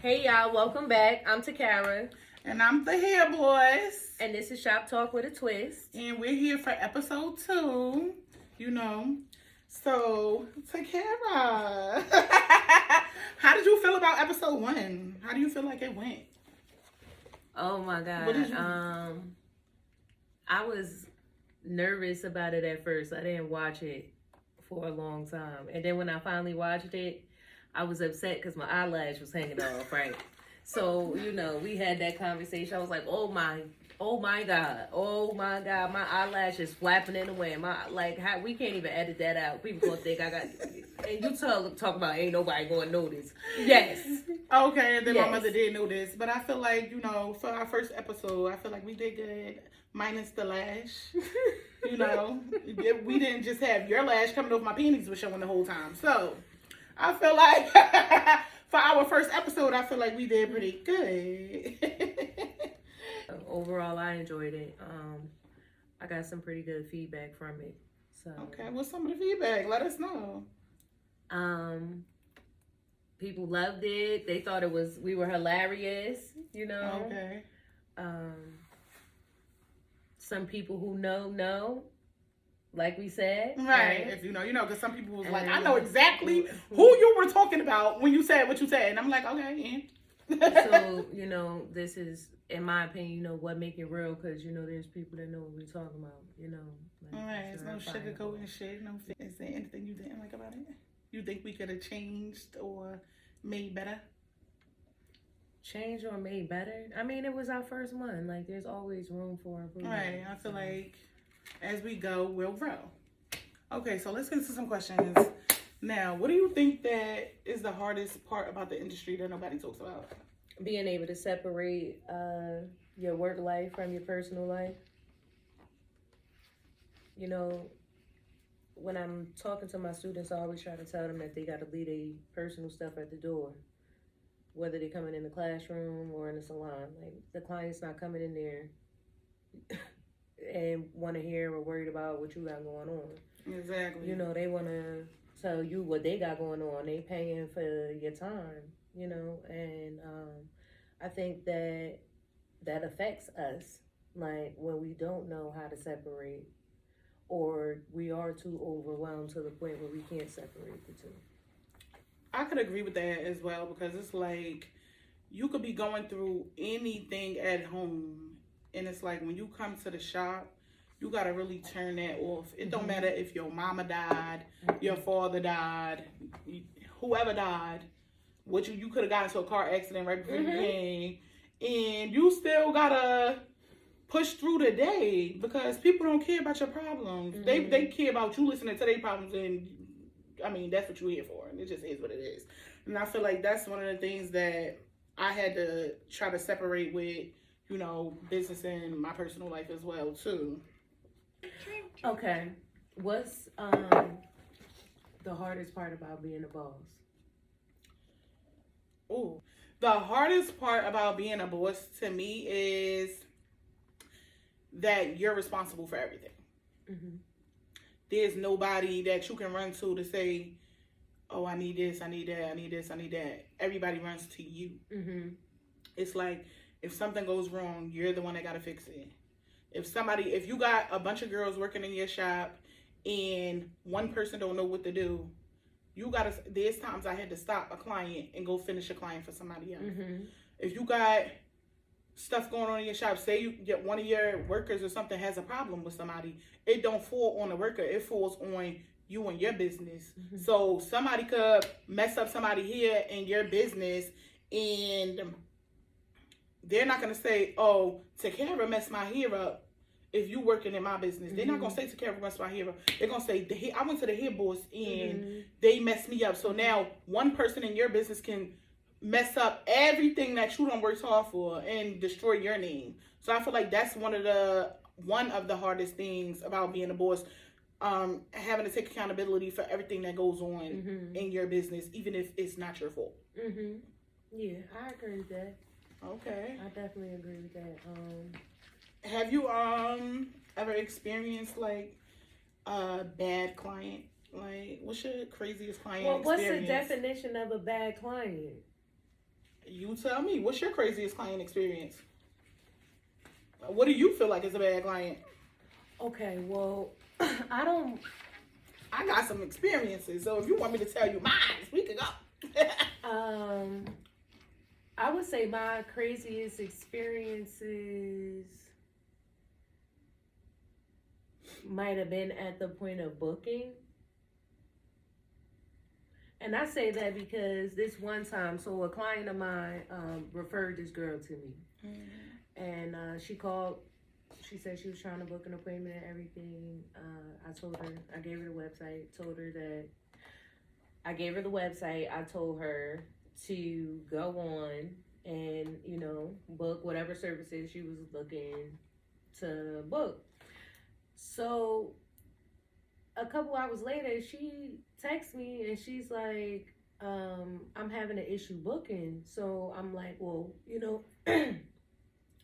Hey y'all, welcome back. I'm Takara. And I'm the Hair Boys. And this is Shop Talk with a Twist. And we're here for episode 2, you know. So, Takara, how did you feel about episode 1? How do you feel like it went? Oh my God. What did you I was nervous about it at first. I didn't watch it for a long time. And then when I finally watched it, I was upset because my eyelash was hanging off, right? So, we had that conversation. I was like, oh my God, my eyelash is flapping in the wind. We can't even edit that out. People gonna think I got, and you talk about ain't nobody gonna notice. Yes. Okay, and then my mother did know this, but I feel like, for our first episode, I feel like we did good, minus the lash. We didn't just have your lash coming off, my panties were showing the whole time. So, I feel like for our first episode, I feel like we did pretty good. Overall, I enjoyed it. I got some pretty good feedback from it. So okay, what's some of the feedback? Let us know. People loved it. They thought we were hilarious. Okay. Some people who know. Like we said. Right. If you know, because some people was like, I know exactly who you were talking about when you said what you said. And I'm like, okay, So, this is, in my opinion, what make it real, because, there's people that know what we're talking about, All right, it's no sugarcoating shit. No, is there anything you didn't like about it? You think we could have changed or made better? Changed or made better? I mean, it was our first one. Like, there's always room for improvement. Right. I feel like as we go, we'll grow. Okay, so let's get into some questions. Now, what do you think that is the hardest part about the industry that nobody talks about? Being able to separate your work life from your personal life. When I'm talking to my students, I always try to tell them that they got to leave their personal stuff at the door. Whether they're coming in the classroom or in the salon. Like, the client's not coming in there and want to hear or worried about what you got going on. Exactly. They want to tell you what they got going on. They paying for your time, and I think that affects us, like when we don't know how to separate, or we are too overwhelmed to the point where we can't separate the two. I could agree with that as well, because it's like you could be going through anything at home, and it's like when you come to the shop, you got to really turn that off. It don't matter if your mama died, your father died, whoever died. You could have got into a car accident right before you came, and you still got to push through the day, because people don't care about your problems. They care about you listening to their problems, and I mean, that's what you're here for, and it just is what it is. And I feel like that's one of the things that I had to try to separate with, business and my personal life as well, too. Okay. What's the hardest part about being a boss? Oh, the hardest part about being a boss to me is that you're responsible for everything. Mm-hmm. There's nobody that you can run to say, oh, I need this, I need that, I need this, I need that. Everybody runs to you. Mm-hmm. It's like, if something goes wrong, you're the one that got to fix it. If you got a bunch of girls working in your shop and one person don't know what to do, there's times I had to stop a client and go finish a client for somebody else. Mm-hmm. If you got stuff going on in your shop, say you get one of your workers or something has a problem with somebody, it don't fall on the worker, it falls on you and your business. Mm-hmm. So somebody could mess up somebody here in your business, and they're not going to say, oh, Takara messed my hair up if you working in my business. Mm-hmm. They're not going to say Takara messed my hair up. They're going to say, I went to the hair boss and they messed me up. So now one person in your business can mess up everything that you done worked hard for and destroy your name. So I feel like that's one of the hardest things about being a boss. Having to take accountability for everything that goes on in your business, even if it's not your fault. Mm-hmm. Yeah, I agree with that. Okay. I definitely agree with that. Have you ever experienced like a bad client? Like, what's your craziest client experience? What's the definition of a bad client? You tell me, what's your craziest client experience? What do you feel like is a bad client? Okay, well, I got some experiences, so if you want me to tell you mine, we can go. I would say my craziest experiences might have been at the point of booking. And I say that because this one time, so a client of mine referred this girl to me. Mm-hmm. And she called. She said she was trying to book an appointment and everything. I told her, I gave her the website, told her that I gave her the website. I told her to go on and, you know, book whatever services she was looking to book. So a couple hours later, she texts me and she's like, I'm having an issue booking. So I'm like, well, you know,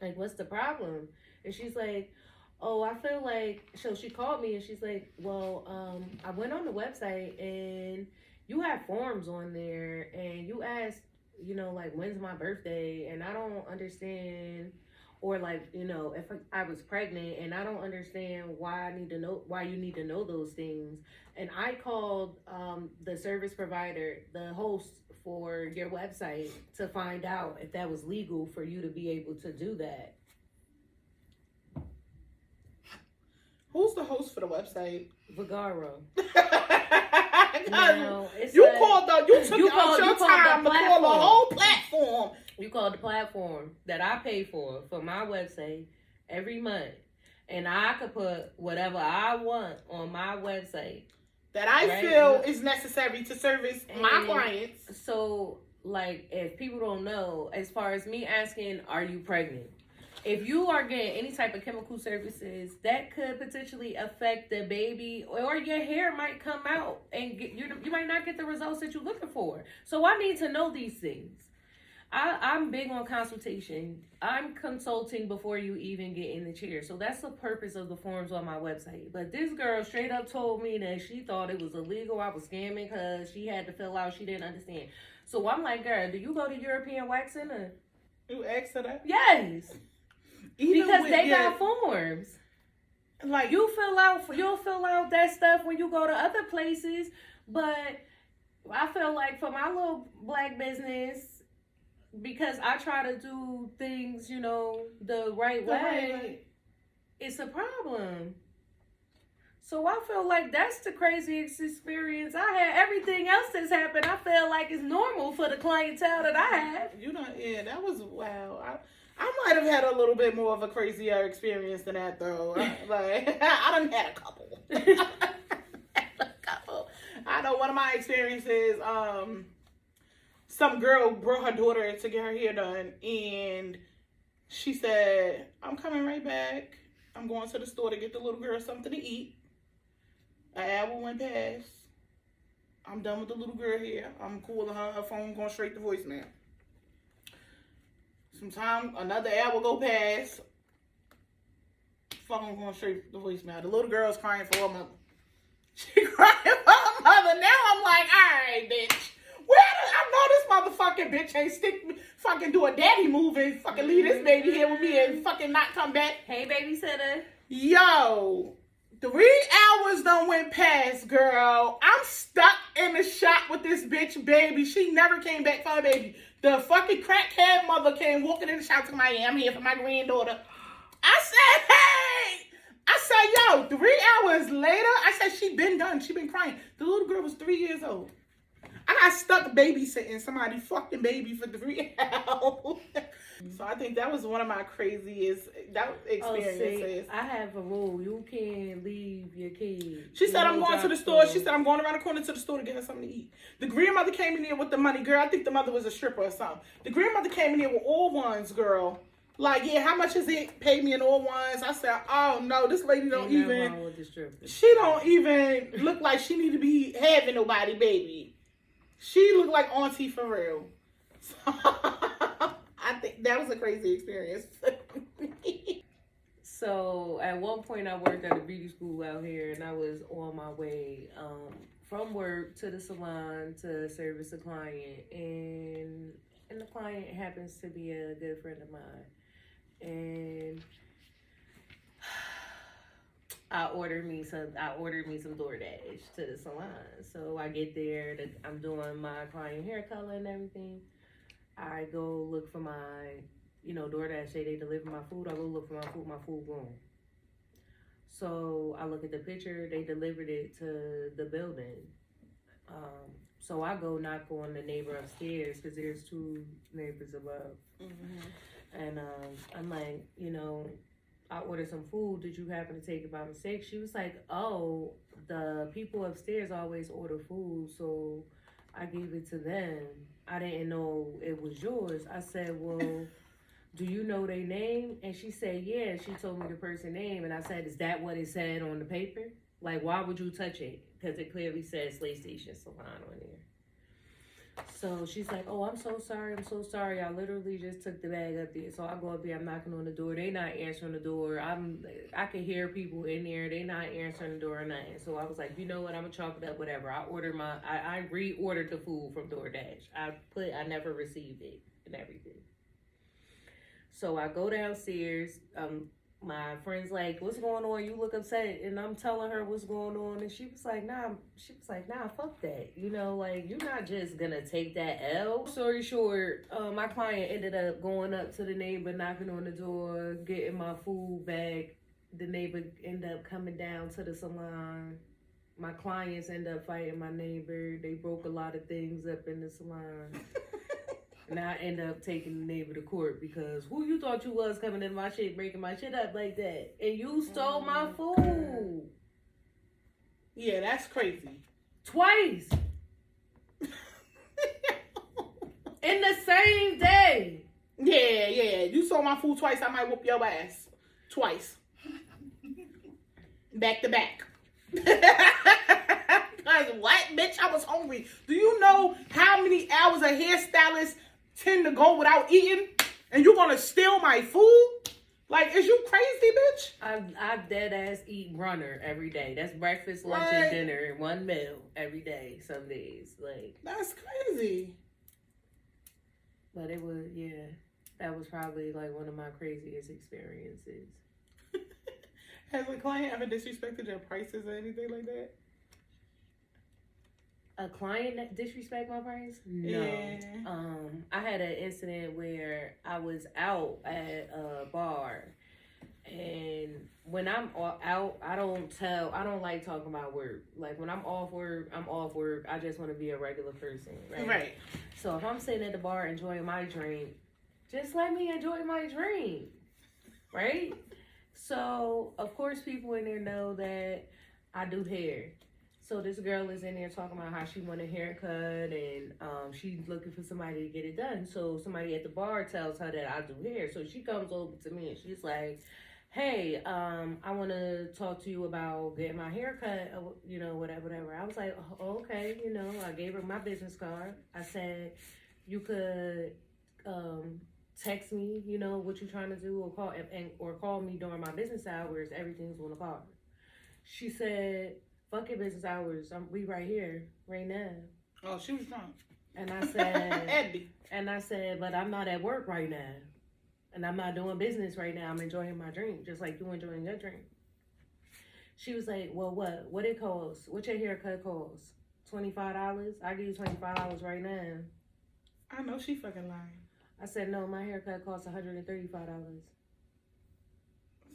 like, what's the problem? And she's like, oh, I feel like, so she called me and she's like, well, I went on the website and you have forms on there and you asked, you know, like, when's my birthday? And I don't understand, or like, you know, if I was pregnant and I don't understand why you need to know those things. And I called the service provider, the host for your website, to find out if that was legal for you to be able to do that. Who's the host for the website? Vigaro. No, you took out your time to call the whole platform. You called the platform that I pay for my website every month. And I could put whatever I want on my website. That I feel is necessary to service my clients. So, like, if people don't know, as far as me asking, are you pregnant? If you are getting any type of chemical services, that could potentially affect the baby, or your hair might come out and you might not get the results that you're looking for. So I need to know these things. I'm big on consultation. I'm consulting before you even get in the chair. So that's the purpose of the forms on my website. But this girl straight up told me that she thought it was illegal. I was scamming because she had to fill out. She didn't understand. So I'm like, girl, do you go to European Wax Center? You asked her that? Yes. Because they got forms. Like, you'll fill out that stuff when you go to other places. But I feel like for my little black business, because I try to do things, you know, the right way, it's a problem. So I feel like that's the craziest experience I had. Everything else that's happened, I feel like it's normal for the clientele that I have. You know, yeah, that was wow. I might have had a little bit more of a crazier experience than that, though. I done had a couple. I know one of my experiences, some girl brought her daughter to get her hair done, and she said, I'm coming right back. I'm going to the store to get the little girl something to eat. An hour went past. I'm done with the little girl here. I'm calling her. Her phone going straight to voicemail. Sometime another hour go past. Phone going straight to voicemail. The little girl's crying for her mother. She crying for her mother. Now I'm like, all right, bitch. I know this motherfucking bitch ain't fucking do a daddy move and fucking leave this baby here with me and fucking not come back. Hey, babysitter. Yo, 3 hours done went past, girl. I'm stuck in the shop with this bitch baby. She never came back for her baby. The fucking crackhead mother came walking in the shop to my, I'm here for my granddaughter. I said, hey. I said, yo, 3 hours later, I said, she been done. She been crying. The little girl was 3 years old. I got stuck babysitting somebody's fucking baby for 3 hours. So I think that was one of my craziest experiences. I have a rule. You can't leave your kids. She said, I'm going to the store. She said, I'm going around the corner to the store to get her something to eat. The grandmother came in there with the money. Girl, I think the mother was a stripper or something. The grandmother came in there with all ones, girl. Like, yeah, how much is it? Pay me in all ones. I said, oh, no, this lady don't even. She don't even look like she need to be having nobody, baby. She looked like auntie for real. So, I think that was a crazy experience. So at one point I worked at a beauty school out here, and I was on my way from work to the salon to service a client, and And the client happens to be a good friend of mine. And I ordered me some DoorDash to the salon. So I get there, I'm doing my client hair color and everything. I go look for my, DoorDash say they deliver my food. I go look for my food gone. So I look at the picture, they delivered it to the building. So I go knock on the neighbor upstairs because there's 2 neighbors above. Mm-hmm. And I'm like, I ordered some food. Did you happen to take it by mistake? She was like, oh, the people upstairs always order food, so I gave it to them. I didn't know it was yours. I said, well, do you know their name? And she said, yeah. She told me the person's name. And I said, is that what it said on the paper? Like, why would you touch it? Because it clearly says Slay Station Salon on there. So she's like, oh, I'm so sorry. I literally just took the bag up there. So I go up there, I'm knocking on the door. They not answering the door. I can hear people in there. They not answering the door or nothing. So I was like, you know what? I'm going to chalk it up, whatever. I reordered the food from DoorDash. I never received it and everything. So I go downstairs. My friend's like, what's going on? You look upset. And I'm telling her what's going on. And she was like, nah, fuck that. You're not just going to take that L. Story short, my client ended up going up to the neighbor, knocking on the door, getting my food back. The neighbor ended up coming down to the salon. My clients end up fighting my neighbor. They broke a lot of things up in the salon. And I end up taking the neighbor to court because who you thought you was coming in my shit, breaking my shit up like that? And you stole my food. Yeah, that's crazy. Twice. In the same day. Yeah. You stole my food twice, I might whoop your ass. Twice. Back to back. Because what? Bitch, I was hungry. Do you know how many hours a hairstylist tend to go without eating? And you gonna steal my food? Like, is you crazy, bitch? I dead ass eat runner every day. That's breakfast, lunch, and dinner in one meal every day, some days. Like, that's crazy. But it was, that was probably like one of my craziest experiences. Has a client ever disrespected your prices or anything like that? A client that disrespect my price? No. Yeah. I had an incident where I was out at a bar, and when I'm out, I don't like talking about work. Like when I'm off work, I'm off work. I just want to be a regular person, right? Right. So if I'm sitting at the bar enjoying my drink, just let me enjoy my drink, right? So of course people in there know that I do hair. So this girl is in there talking about how she want a haircut and she's looking for somebody to get it done. So somebody at the bar tells her that I do hair. So she comes over to me and she's like, hey, I want to talk to you about getting my haircut, whatever. I was like, oh, okay, I gave her my business card. I said, you could text me, what you're trying to do or call me during my business hours. Everything's on the card. She said, fuck your business hours. We right here, right now. Oh, she was drunk. And I said, but I'm not at work right now. And I'm not doing business right now. I'm enjoying my drink, just like you enjoying your drink. She was like, well, what it costs? What your haircut costs? $25? I give you $25 right now. I know she fucking lying. I said, no, my haircut costs $135.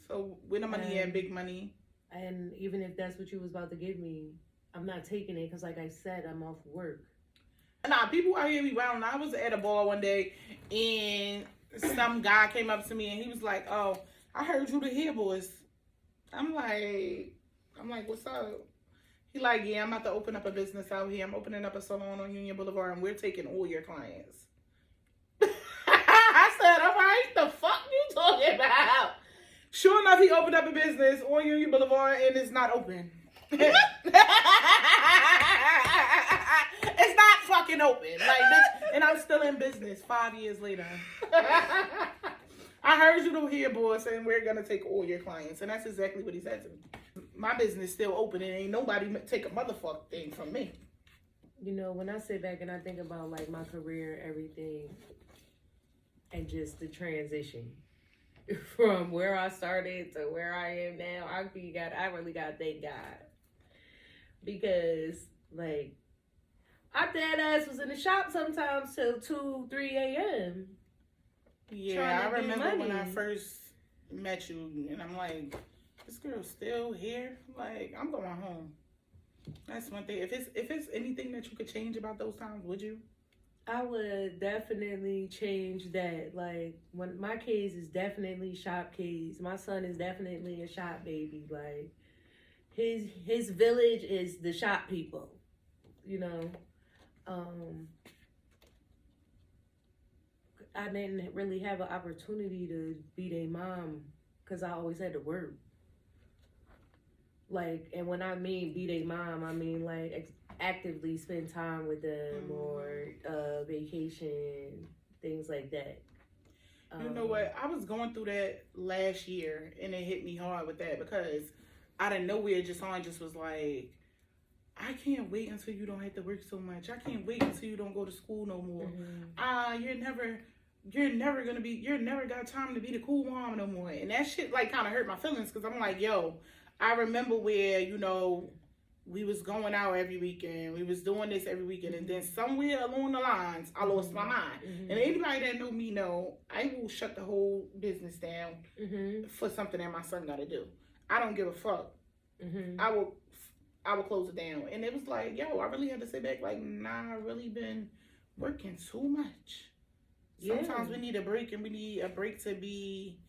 So with the money and big money. And even if that's what you was about to give me, I'm not taking it because, like I said, I'm off work. Nah, people out here be wild. I was at a bar one day, and some guy came up to me, and he was like, oh, I heard you the hair boys. I'm like, what's up? He like, yeah, I'm about to open up a business out here. I'm opening up a salon on Union Boulevard, and we're taking all your clients. I said, all right, the fuck you talking about? Sure enough, he opened up a business on Union Boulevard and it's not open. It's not fucking open. Like, bitch, and I'm still in business 5 years later. I heard you don't hear, boy, saying we're going to take all your clients. And that's exactly what he said to me. My business still open and ain't nobody take a motherfucking thing from me. When I sit back and I think about, like, my career, everything, and just the transition from where I started to where I am now. I really got to thank God, because like I dead ass was in the shop sometimes till 2-3 a.m. Yeah, I remember when I first met you, and I'm like, this girl's still here. Like, I'm going home. That's one thing. If it's anything that you could change about those times, would you? I would definitely change that. Like, when my kids is definitely shop kids. My son is definitely a shop baby. Like, his village is the shop people. You know, I didn't really have an opportunity to be their mom because I always had to work. Like, and when I mean be their mom, I mean like actively spend time with them or vacation, things like that. You know what? I was going through that last year, and it hit me hard with that because out of nowhere, just was like, I can't wait until you don't have to work so much. I can't wait until you don't go to school no more. You're never got time to be the cool mom no more. And that shit like kind of hurt my feelings because I'm like, yo, I remember where, you know, we was going out every weekend. We was doing this every weekend. And then somewhere along the lines, I lost my mind. And anybody that know me know, I will shut the whole business down for something that my son got to do. I don't give a fuck. I will close it down. And it was like, yo, I really had to sit back like, nah, I really been working too much. Sometimes we need a break, and we need a break to be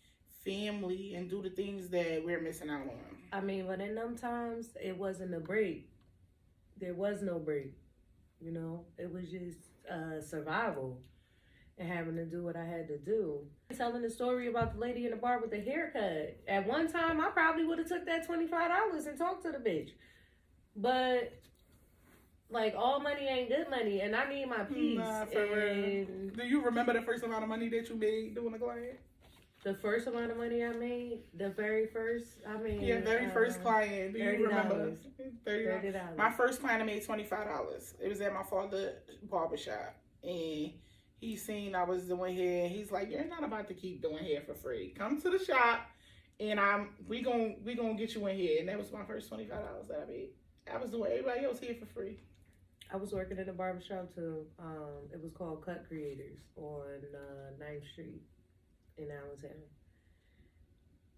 family and do the things that we're missing out on. I mean, but in them times, it wasn't a break. There was no break. You know, it was just survival and having to do what I had to do. Telling the story about the lady in the bar with the haircut. At one time, I probably would have took that $25 and talked to the bitch. But like, all money ain't good money, and I need my peace. Nah, for real. Do you remember the first amount of money that you made doing a client? The first amount of money I made, the very first, first client. Do you remember? $30. My first client I made $25. It was at my father's barbershop, and he seen I was doing hair, and he's like, "You're not about to keep doing hair for free. Come to the shop, and we gonna get you in here." And that was my first $25 that I made. I was doing everybody else here for free. I was working in a barbershop too. It was called Cut Creators on 9th Street in Allentown.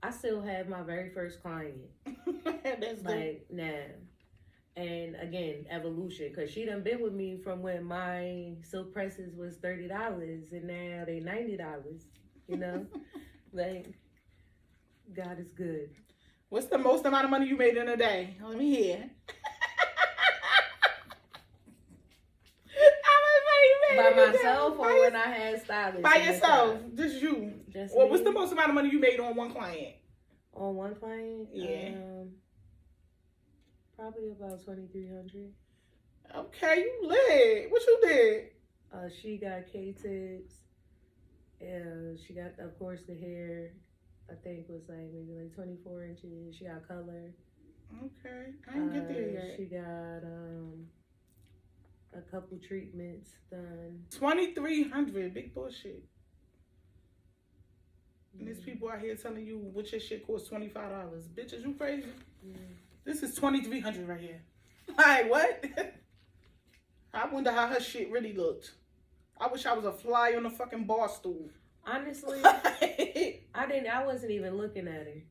I still have my very first client. That's like now. And again, evolution, because she done been with me from when my silk presses was $30 and now they $90. You know, like, God is good. What's the most amount of money you made in a day? Let me hear. By myself or when I had stylists? By yourself, just you. Just well, what's the most amount of money you made on one client? On one client? Yeah. Probably about $2,300. Okay, you lit. What you did? She got K-tips. She got, of course, the hair. I think was like maybe like 24 inches. She got color. Okay, I didn't get there yet. She got a couple treatments done. $2,300, big bullshit. And there's people out here telling you what your shit costs $25. Bitches, you crazy? This is $2,300 right here. Like, what? I wonder how her shit really looked. I wish I was a fly on a fucking bar stool. Honestly, I wasn't even looking at her.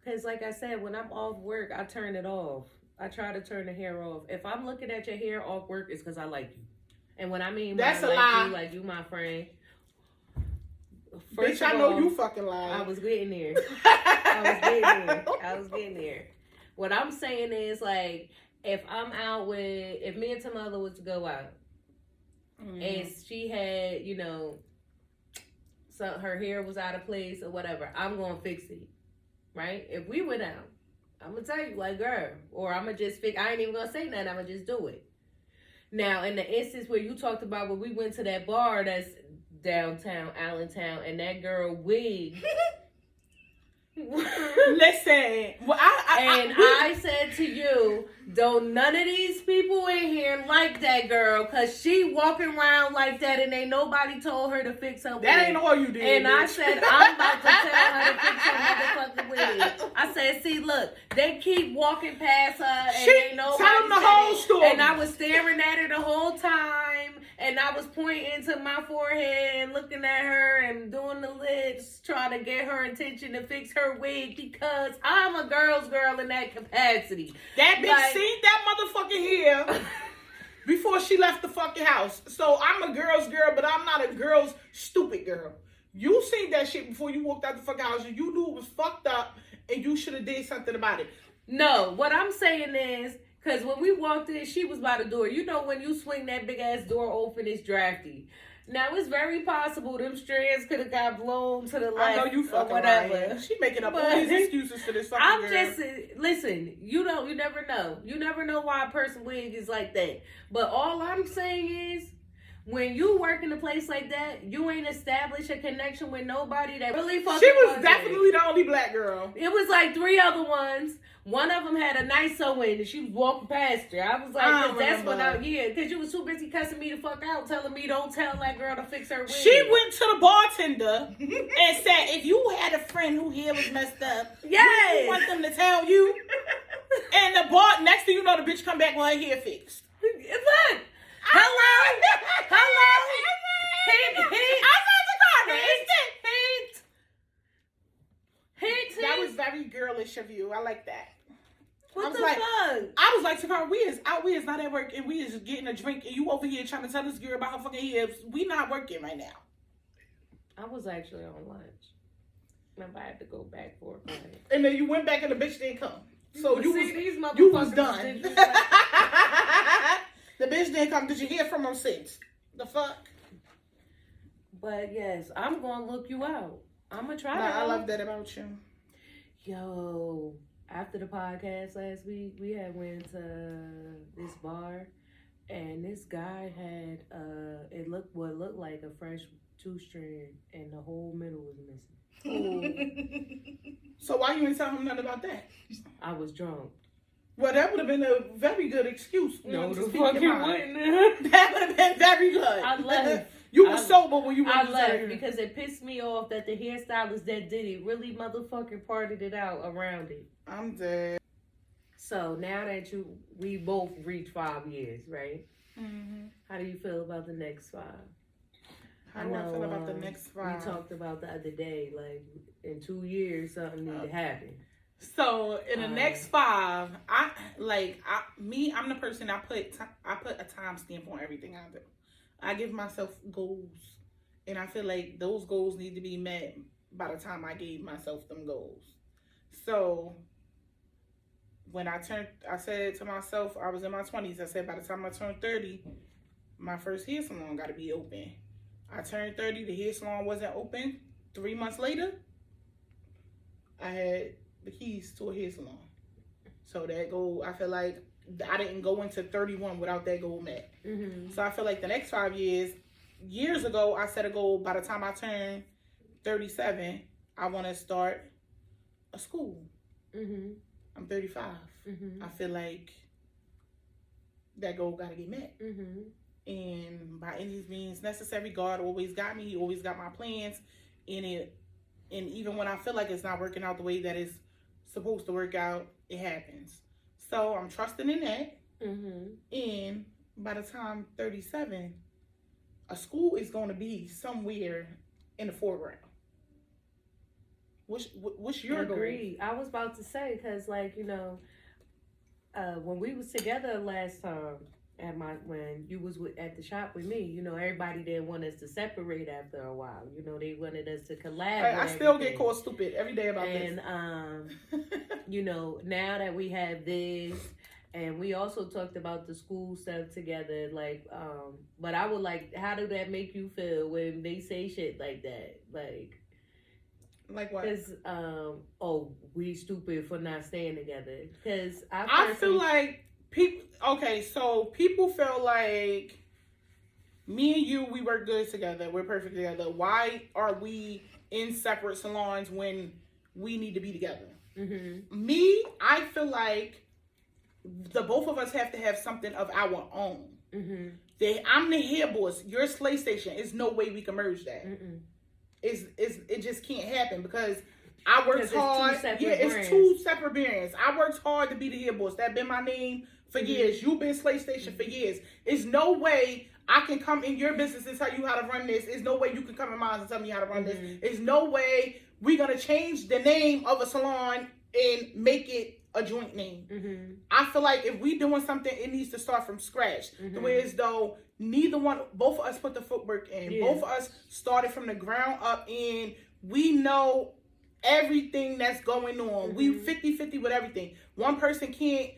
Because like I said, when I'm off work, I turn it off. I try to turn the hair off. If I'm looking at your hair off work, it's because I like you. And when I mean that's when a lie. You, like you my friend. Bitch, I know you fucking lying. I was getting there. I was getting there. What I'm saying is, like, if I'm out with, if me and Tamala was to go out, and she had, you know, so her hair was out of place or whatever, I'm going to fix it, right? If we went out, I'm going to tell you, like, girl, or I'm going to just I ain't even going to say nothing, I'm going to just do it. Now, in the instance where you talked about when we went to that bar that's downtown Allentown, and that girl wig, Listen, well, I said to you, don't none of these people in here like that girl, cause she walking around like that, and ain't nobody told her to fix her wig. That ain't all you did. And bitch. I said, I'm about to tell her to fix her motherfucking wig. I said, see, look, they keep walking past her, and ain't nobody tell them the whole story. And I was staring at her the whole time, and I was pointing to my forehead and looking at her and doing the lips, trying to get her attention to fix her wig, because I'm a girl's girl in that capacity. That bitch seen that motherfucking hair before she left the fucking house. So I'm a girl's girl, but I'm not a girl's stupid girl. You seen that shit before you walked out the fucking house, and you knew it was fucked up, and you should have did something about it. No, what I'm saying is, because when we walked in, she was by the door. You know, when you swing that big ass door open, it's drafty. Now, it's very possible them strands could have got blown to the left. I know you fucking whatever. lying. She making up all these excuses for this fucking girl. Listen, you never know. You never know why a person wig is like that. But all I'm saying is, when you work in a place like that, you ain't established a connection with nobody that really fucking. She was definitely the only black girl. It was like 3 other ones. One of them had a nice sewing and she was walking past her. I was like, because you was too busy cussing me the fuck out, telling me don't tell that girl to fix her wig. She went to the bartender and said, if you had a friend who hair was messed up, yes, you want them to tell you. And the next thing you know, the bitch come back with her hair fixed. Look. Hello. Hint. That was very girlish of you. I like that. What the fuck? I was like, Takara, we is not at work, and we is getting a drink, and you over here trying to tell this girl about her fucking hair. We not working right now. I was actually on lunch. Remember, I had to go back for a client. And then you went back, and the bitch didn't come. So you was done. The bitch didn't come. Did you hear from her since? The fuck? But yes, I'm gonna look you out. I'm gonna try. I love that about you. Yo, after the podcast last week, we had went to this bar, and this guy had it looked like a fresh 2-strand, and the whole middle was missing. So why you didn't tell him nothing about that? I was drunk. Well, that would have been a very good excuse. No, the fucking wouldn't. That would have been very good. I left. You were sober when you went to left because it pissed me off that the hairstylist that did it really motherfucking partied it out around it. I'm dead. So now that we both reached 5 years, right? Mm-hmm. How do you feel about the next 5? How do I feel about the next 5? We talked about the other day, like in 2 years, something need to happen. So in the next 5, I'm the person I put a timestamp on everything I do. I give myself goals, and I feel like those goals need to be met by the time I gave myself them goals. So when I said to myself, I was in my 20s. I said by the time I turned 30, my first hair salon got to be open. I turned 30, the hair salon wasn't open. 3 months later, I had the keys to a hair salon. So that goal, I feel like I didn't go into 31 without that goal met. Mm-hmm. So I feel like the next 5 years ago, I set a goal. By the time I turn 37, I want to start a school. Mm-hmm. I'm 35. Mm-hmm. I feel like that goal got to get met. Mm-hmm. And by any means necessary, God always got me. He always got my plans in it. And even when I feel like it's not working out the way that it's supposed to work out, it happens. So I'm trusting in that. Mm-hmm. And by the time 37, a school is going to be somewhere in the foreground. What's your goal? Agreed. I was about to say, because when we was together last time, when you was at the shop with me, everybody didn't want us to separate after a while. They wanted us to collab. I still get called stupid every day about this. And now that we have this, and we also talked about the school stuff together, but I would how do that make you feel when they say shit like that? Like what? Because, we stupid for not staying together. Because I feel like people feel like me and you, we work good together. We're perfect together. Why are we in separate salons when we need to be together. Mm-hmm. Me, I feel like the both of us have to have something of our own. Mm-hmm. I'm the hair boss. You're Slay Station. There's no way we can merge that. It just can't happen because I worked hard. It's two separate brands. I worked hard to be the hair boss. That's been my name for years. You've been Slay Station for years. There's no way I can come in your business and tell you how to run this. There's no way you can come in mine and tell me how to run this. There's no way we're going to change the name of a salon and make it a joint name. I feel like if we doing something, it needs to start from scratch. The way as though both of us put the footwork in. Both of us started from the ground up and we know everything that's going on. We 50-50 with everything. One person can't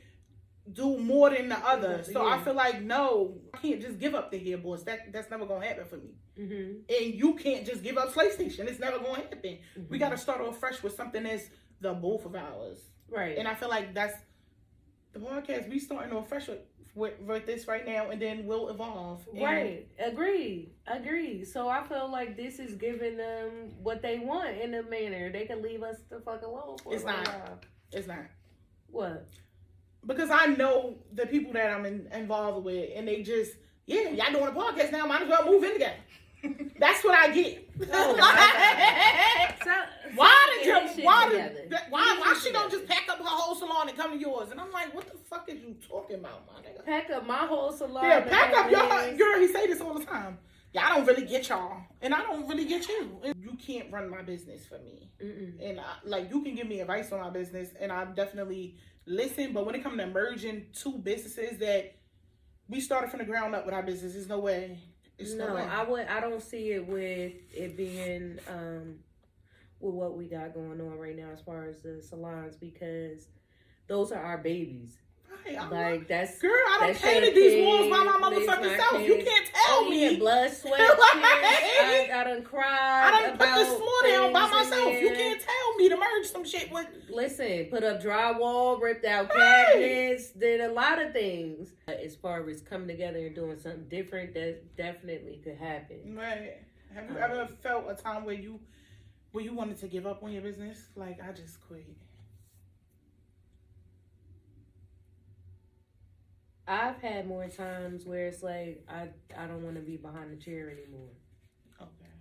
do more than the other. So I feel like, no, I can't just give up the hair boss. That's never going to happen for me. And you can't just give up Slay Station. It's never going to happen. We got to start off fresh with something that's the both of ours. Right. And I feel like that's the podcast. We starting off fresh with this right now, and then we'll evolve. Right. Agreed. So I feel like this is giving them what they want in a manner. They can leave us the fuck alone for It's not. It's not. What? Because I know the people that I'm involved with, and they just, y'all doing a podcast now, might as well move in together. That's what I get. Oh, why she don't just pack up her whole salon and come to yours? And I'm like, what the fuck is you talking about, my nigga? Pack up my whole salon. Yeah, pack up y'all. Girl, he say this all the time. Yeah, I don't really get y'all, and I don't really get you. And you can't run my business for me. And you can give me advice on my business, and I definitely listen. But when it comes to merging two businesses that we started from the ground up with our business, there's no way. I don't see it with it being with what we got going on right now as far as the salons, because those are our babies. Right, that's girl. I don't painted these walls by my motherfucking self. You can't tell me. Blood, sweat, tears. I done cried. I done put this floor down by myself. You can't tell me to merge some shit with. Listen, put up drywall, ripped out cabinets, did a lot of things. As far as coming together and doing something different, that definitely could happen. Right. Have you ever felt a time where you wanted to give up on your business? Like, I just quit. I've had more times where it's like I don't want to be behind the chair anymore. Okay.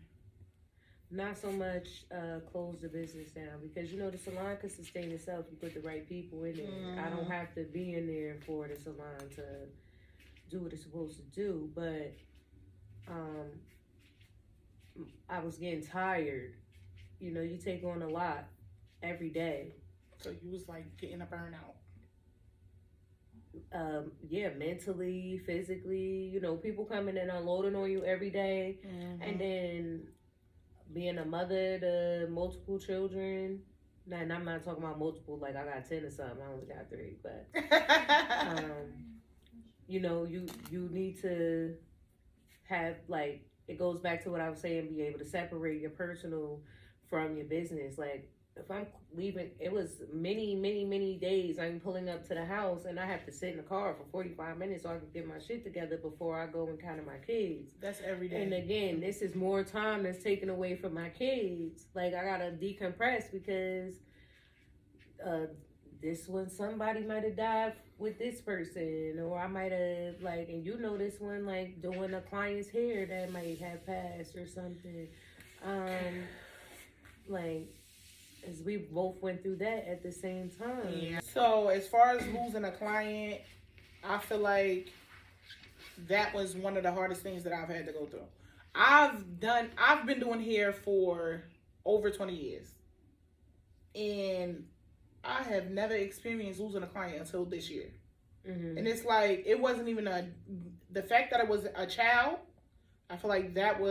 Not so much close the business down, because the salon can sustain itself. You put the right people in there. I don't have to be in there for the salon to do what it's supposed to do. But I was getting tired. You take on a lot every day. So you was like getting a burnout. Mentally, physically, people coming and unloading on you every day. And then being a mother to multiple children. And I'm not talking about multiple, like I got 10 or something. I only got 3, but you need to have, like, it goes back to what I was saying, be able to separate your personal from your business. Like, if I'm leaving, it was many days I'm pulling up to the house and I have to sit in the car for 45 minutes so I can get my shit together before I go and counter my kids. That's every day. And again, this is more time that's taken away from my kids. Like, I gotta decompress because this one, somebody might have died with this person, or I might have, like, and this one, like, doing a client's hair that might have passed or something. As we both went through that at the same time. Yeah. So as far as losing a client, I feel like that was one of the hardest things that I've had to go through. I've been doing hair for over 20 years. And I have never experienced losing a client until this year. And it's like, it wasn't even the fact that it was a child, I feel like that's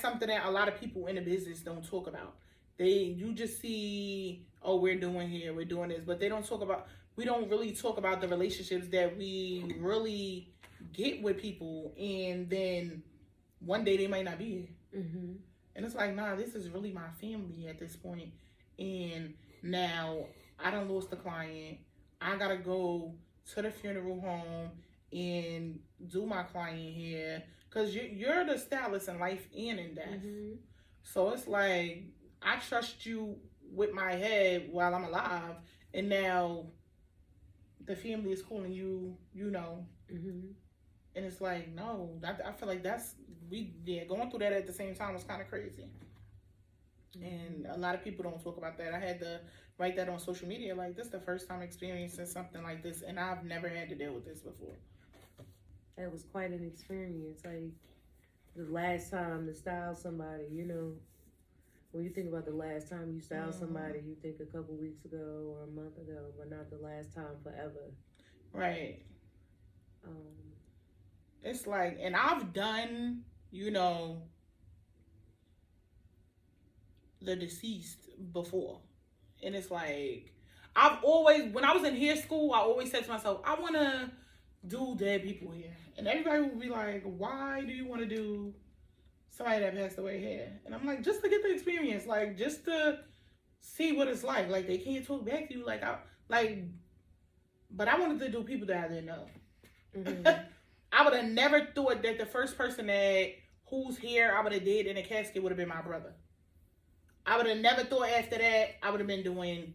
something that a lot of people in the business don't talk about. You just see, we're doing here, we're doing this, but we don't really talk about the relationships that we really get with people, and then one day they might not be here. And it's like, nah, this is really my family at this point. And now I done lost the client. I gotta go to the funeral home and do my client hair, because you're the stylist in life and in death. So it's like, I trust you with my head while I'm alive, and now the family is calling you, Mm-hmm. and it's like, no, I feel like going through that at the same time was kind of crazy. And a lot of people don't talk about that. I had to write that on social media. Like, this is the first time experiencing something like this, and I've never had to deal with this before. That was quite an experience. Like, the last time to style somebody, when you think about the last time you styled somebody, you think a couple weeks ago or a month ago, but not the last time forever. Right. It's like, and I've done, the deceased before. And it's like, when I was in hair school, I always said to myself, I want to do dead people hair. And everybody would be like, why do you want to do somebody that passed away hair? And I'm like, just to get the experience, like, just to see what it's like. Like, they can't talk back to you. But I wanted to do people that I didn't know. Mm-hmm. I would have never thought that the first person whose hair I would have did in a casket would have been my brother. I would have never thought after that I would have been doing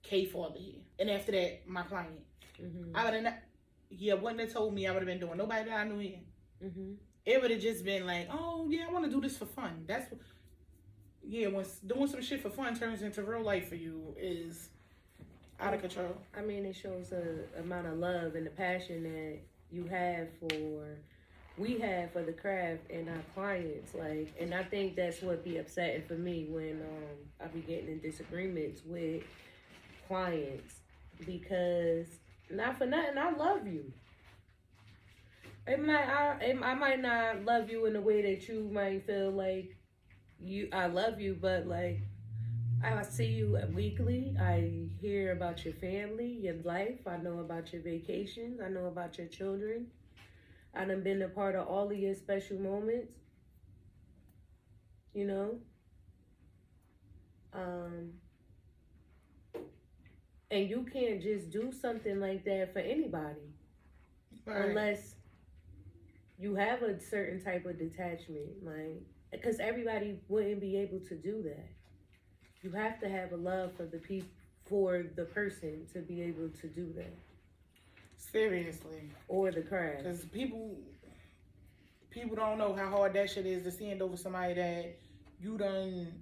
K-father hair. And after that, my client. Mm-hmm. I would have wouldn't have told me I would have been doing nobody that I knew here. Mm-hmm. It would have just been like, oh, yeah, I want to do this for fun. When doing some shit for fun turns into real life for you is out of control. I mean, it shows the amount of love and the passion that we have for the craft and our clients. Like, and I think that's what be upsetting for me when I be getting in disagreements with clients, because not for nothing, I love you. I might not love you in the way that you might feel like I love you, but like, I see you weekly. I hear about your family, your life. I know about your vacations. I know about your children. I done been a part of all of your special moments. And you can't just do something like that for anybody. Right. Unless you have a certain type of detachment. Like, because everybody wouldn't be able to do that. You have to have a love for the person to be able to do that. Seriously. Or the craft. Because people don't know how hard that shit is to stand over somebody that you done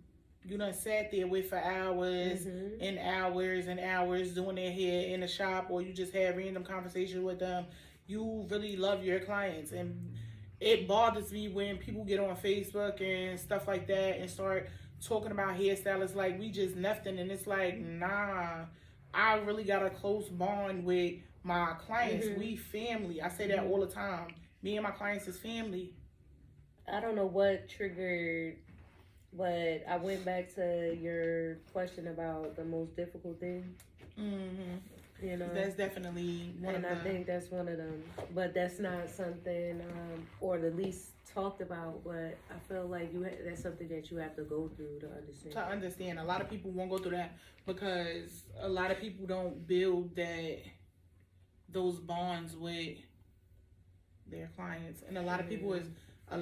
sat there with for hours and hours and hours doing their hair in the shop, or you just had random conversations with them. You really love your clients, and it bothers me when people get on Facebook and stuff like that and start talking about hairstylists like we just nothing, and it's like, nah, I really got a close bond with my clients. We family. I say that all the time. Me and my clients is family. I don't know what triggered, but I went back to your question about the most difficult thing. That's definitely one of them. And I think that's one of them. But that's not something, or the least talked about, but I feel like that's something that you have to go through to understand. To understand. A lot of people won't go through that because a lot of people don't build those bonds with their clients. And a lot of people I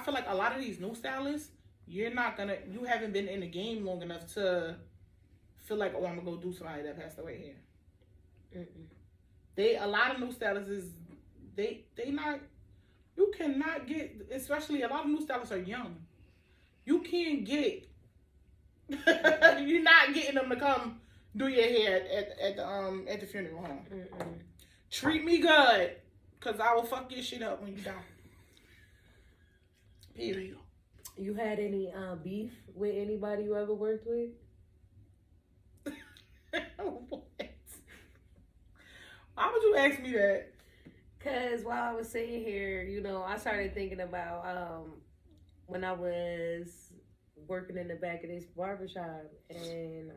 feel like a lot of these new stylists, you haven't been in the game long enough to feel like, oh, I'm gonna go do somebody that passed away here. A lot of new stylists you cannot get, especially a lot of new stylists are young. You can't get, you're not getting them to come do your hair at the funeral home. Treat me good, cause I will fuck your shit up when you die. Period. You had any beef with anybody you ever worked with? What? Why would you ask me that? Because while I was sitting here, I started thinking about when I was working in the back of this barbershop, and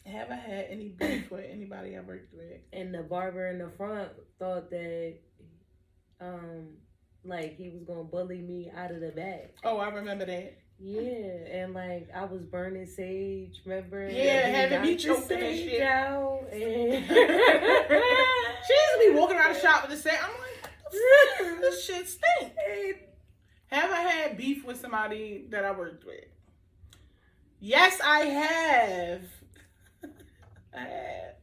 haven't had any beef with anybody I worked with. And the barber in the front thought that like he was gonna bully me out of the back. Oh, I remember that. Yeah, and like I was burning sage, remember? Yeah, having me choking and shit out. And she used to be walking around the shop with the sage. I'm like, this shit stink. Have I had beef with somebody that I worked with? Yes, I have. I have.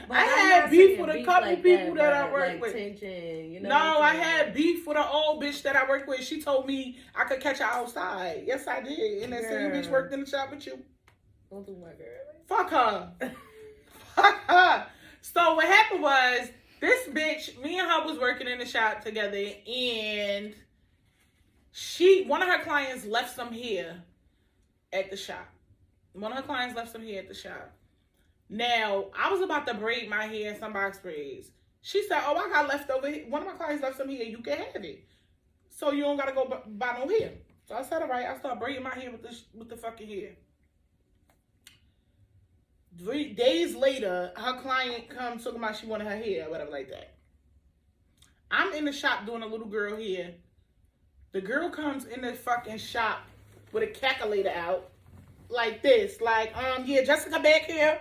But I I'm had not beef saying with a beef couple like people that I but worked like with. Tension, you know No, what I'm I saying? had beef with an old bitch that I worked with. She told me I could catch her outside. Yes, I did. And that same bitch worked in the shop with you. Don't do my girl. Fuck her. Fuck her. So what happened was, this bitch, me and her was working in the shop together, and one of her clients left some hair at the shop. Now, I was about to braid my hair in some box braids. She said, oh, I got leftover hair. One of my clients left some hair. You can have it. So you don't got to go buy no hair. So I said, all right. I started braiding my hair with the fucking hair. 3 days later, her client comes talking about she wanted her hair or whatever like that. I'm in the shop doing a little girl hair. The girl comes in the fucking shop with a calculator out like this. Like, yeah, Jessica back here.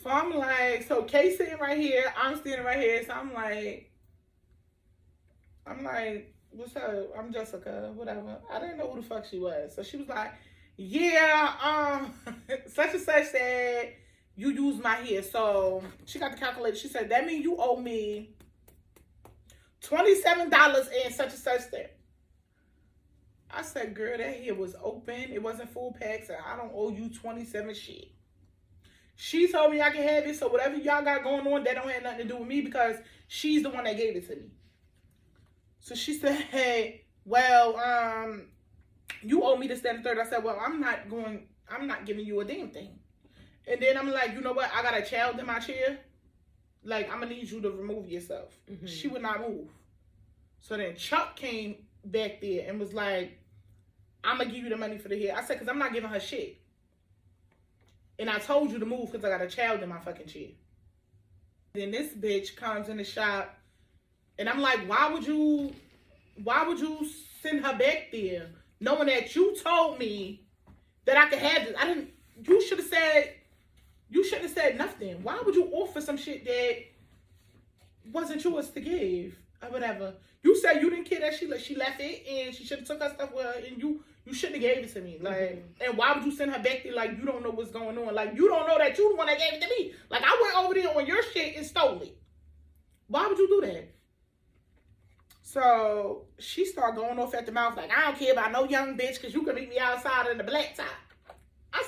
So I'm like, so Kay's sitting right here. I'm standing right here. So I'm like, what's up? I'm Jessica, whatever. I didn't know who the fuck she was. So she was like, yeah, such and such said you use my hair. So she got the calculator. She said, that means you owe me $27 and such and such there. I said, girl, that hair was open. It wasn't full packs, and I don't owe you 27 shit. She told me I can have it, so whatever y'all got going on, that don't have nothing to do with me because she's the one that gave it to me. So she said, hey, well, you owe me this, that, and third. I said, well, I'm not giving you a damn thing. And then I'm like, you know what? I got a child in my chair. Like, I'm going to need you to remove yourself. Mm-hmm. She would not move. So then Chuck came back there and was like, I'm going to give you the money for the hair. I said, because I'm not giving her shit. And I told you to move because I got a child in my fucking chair. Then this bitch comes in the shop and I'm like, why would you send her back there knowing that you told me that I could have this? You shouldn't have said nothing. Why would you offer some shit that wasn't yours to give or whatever? You said you didn't care that she left it and she should have took her stuff with her, and you shouldn't have gave it to me. Like, and why would you send her back there like you don't know what's going on? Like, you don't know that you the one that gave it to me. Like, I went over there on your shit and stole it. Why would you do that? So she started going off at the mouth like, I don't care about no young bitch because you can meet me outside in the black top. I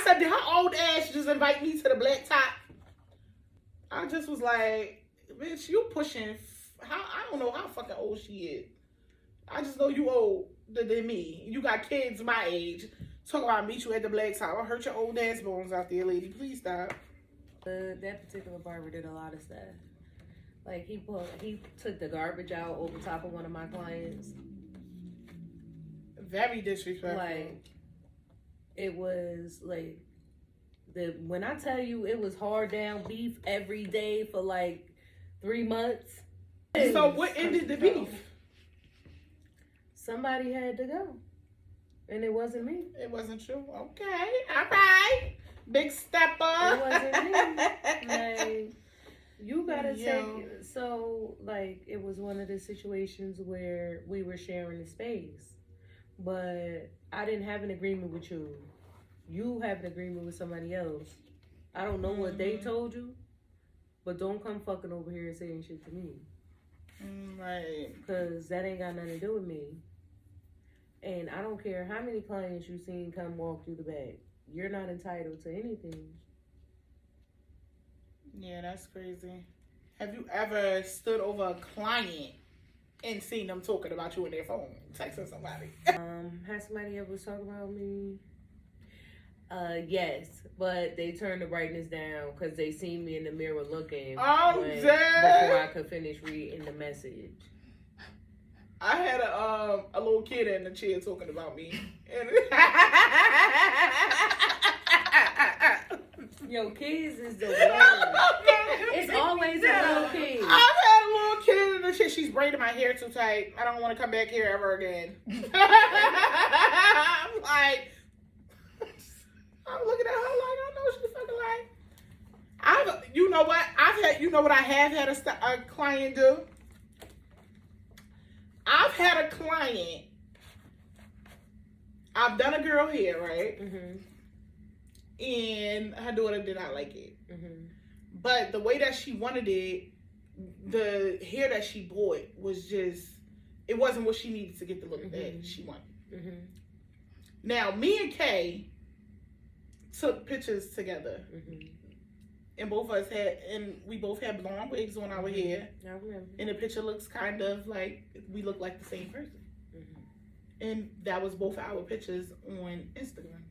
said, did her old ass just invite me to the black top? I just was like, bitch, you pushing. I don't know how fucking old she is. I just know you older than me. You got kids my age. Talk about meet you at the black top. I hurt your old ass bones out there, lady. Please stop. That particular barber did a lot of stuff. Like, he took the garbage out over top of one of my clients. Very disrespectful. Like, it was like, when I tell you it was hard down beef every day for like 3 months. So what ended the beef? Somebody had to go. And it wasn't me. It wasn't you? Okay. All right. Big stepper. It wasn't me. Like, you gotta take, so like, it was one of the situations where we were sharing the space, but I didn't have an agreement with you. You have an agreement with somebody else. I don't know what they told you, but don't come fucking over here and saying shit to me. Right. Because that ain't got nothing to do with me. And I don't care how many clients you seen come walk through the back. You're not entitled to anything. Yeah, that's crazy. Have you ever stood over a client and seen them talking about you on their phone, texting somebody? Has somebody ever talked about me? Yes, but they turned the brightness down because they seen me in the mirror looking before I could finish reading the message. I had a little kid in the chair talking about me. Yo, kids is the worst. It's always a little kid. I've had a little kid in the chair. She's braiding my hair too tight. I don't want to come back here ever again. I'm looking at her like, I know she's fucking like. You know what I have had a client do? I've had a client. I've done a girl hair, right? And her daughter did not like it. But the way that she wanted it, the hair that she bought was just, it wasn't what she needed to get the look that she wanted. Now, me and Kay took pictures together. And both of us we both had blonde wigs on our hair. I remember. And the picture looks kind of like we look like the same person. And that was both our pictures on Instagram.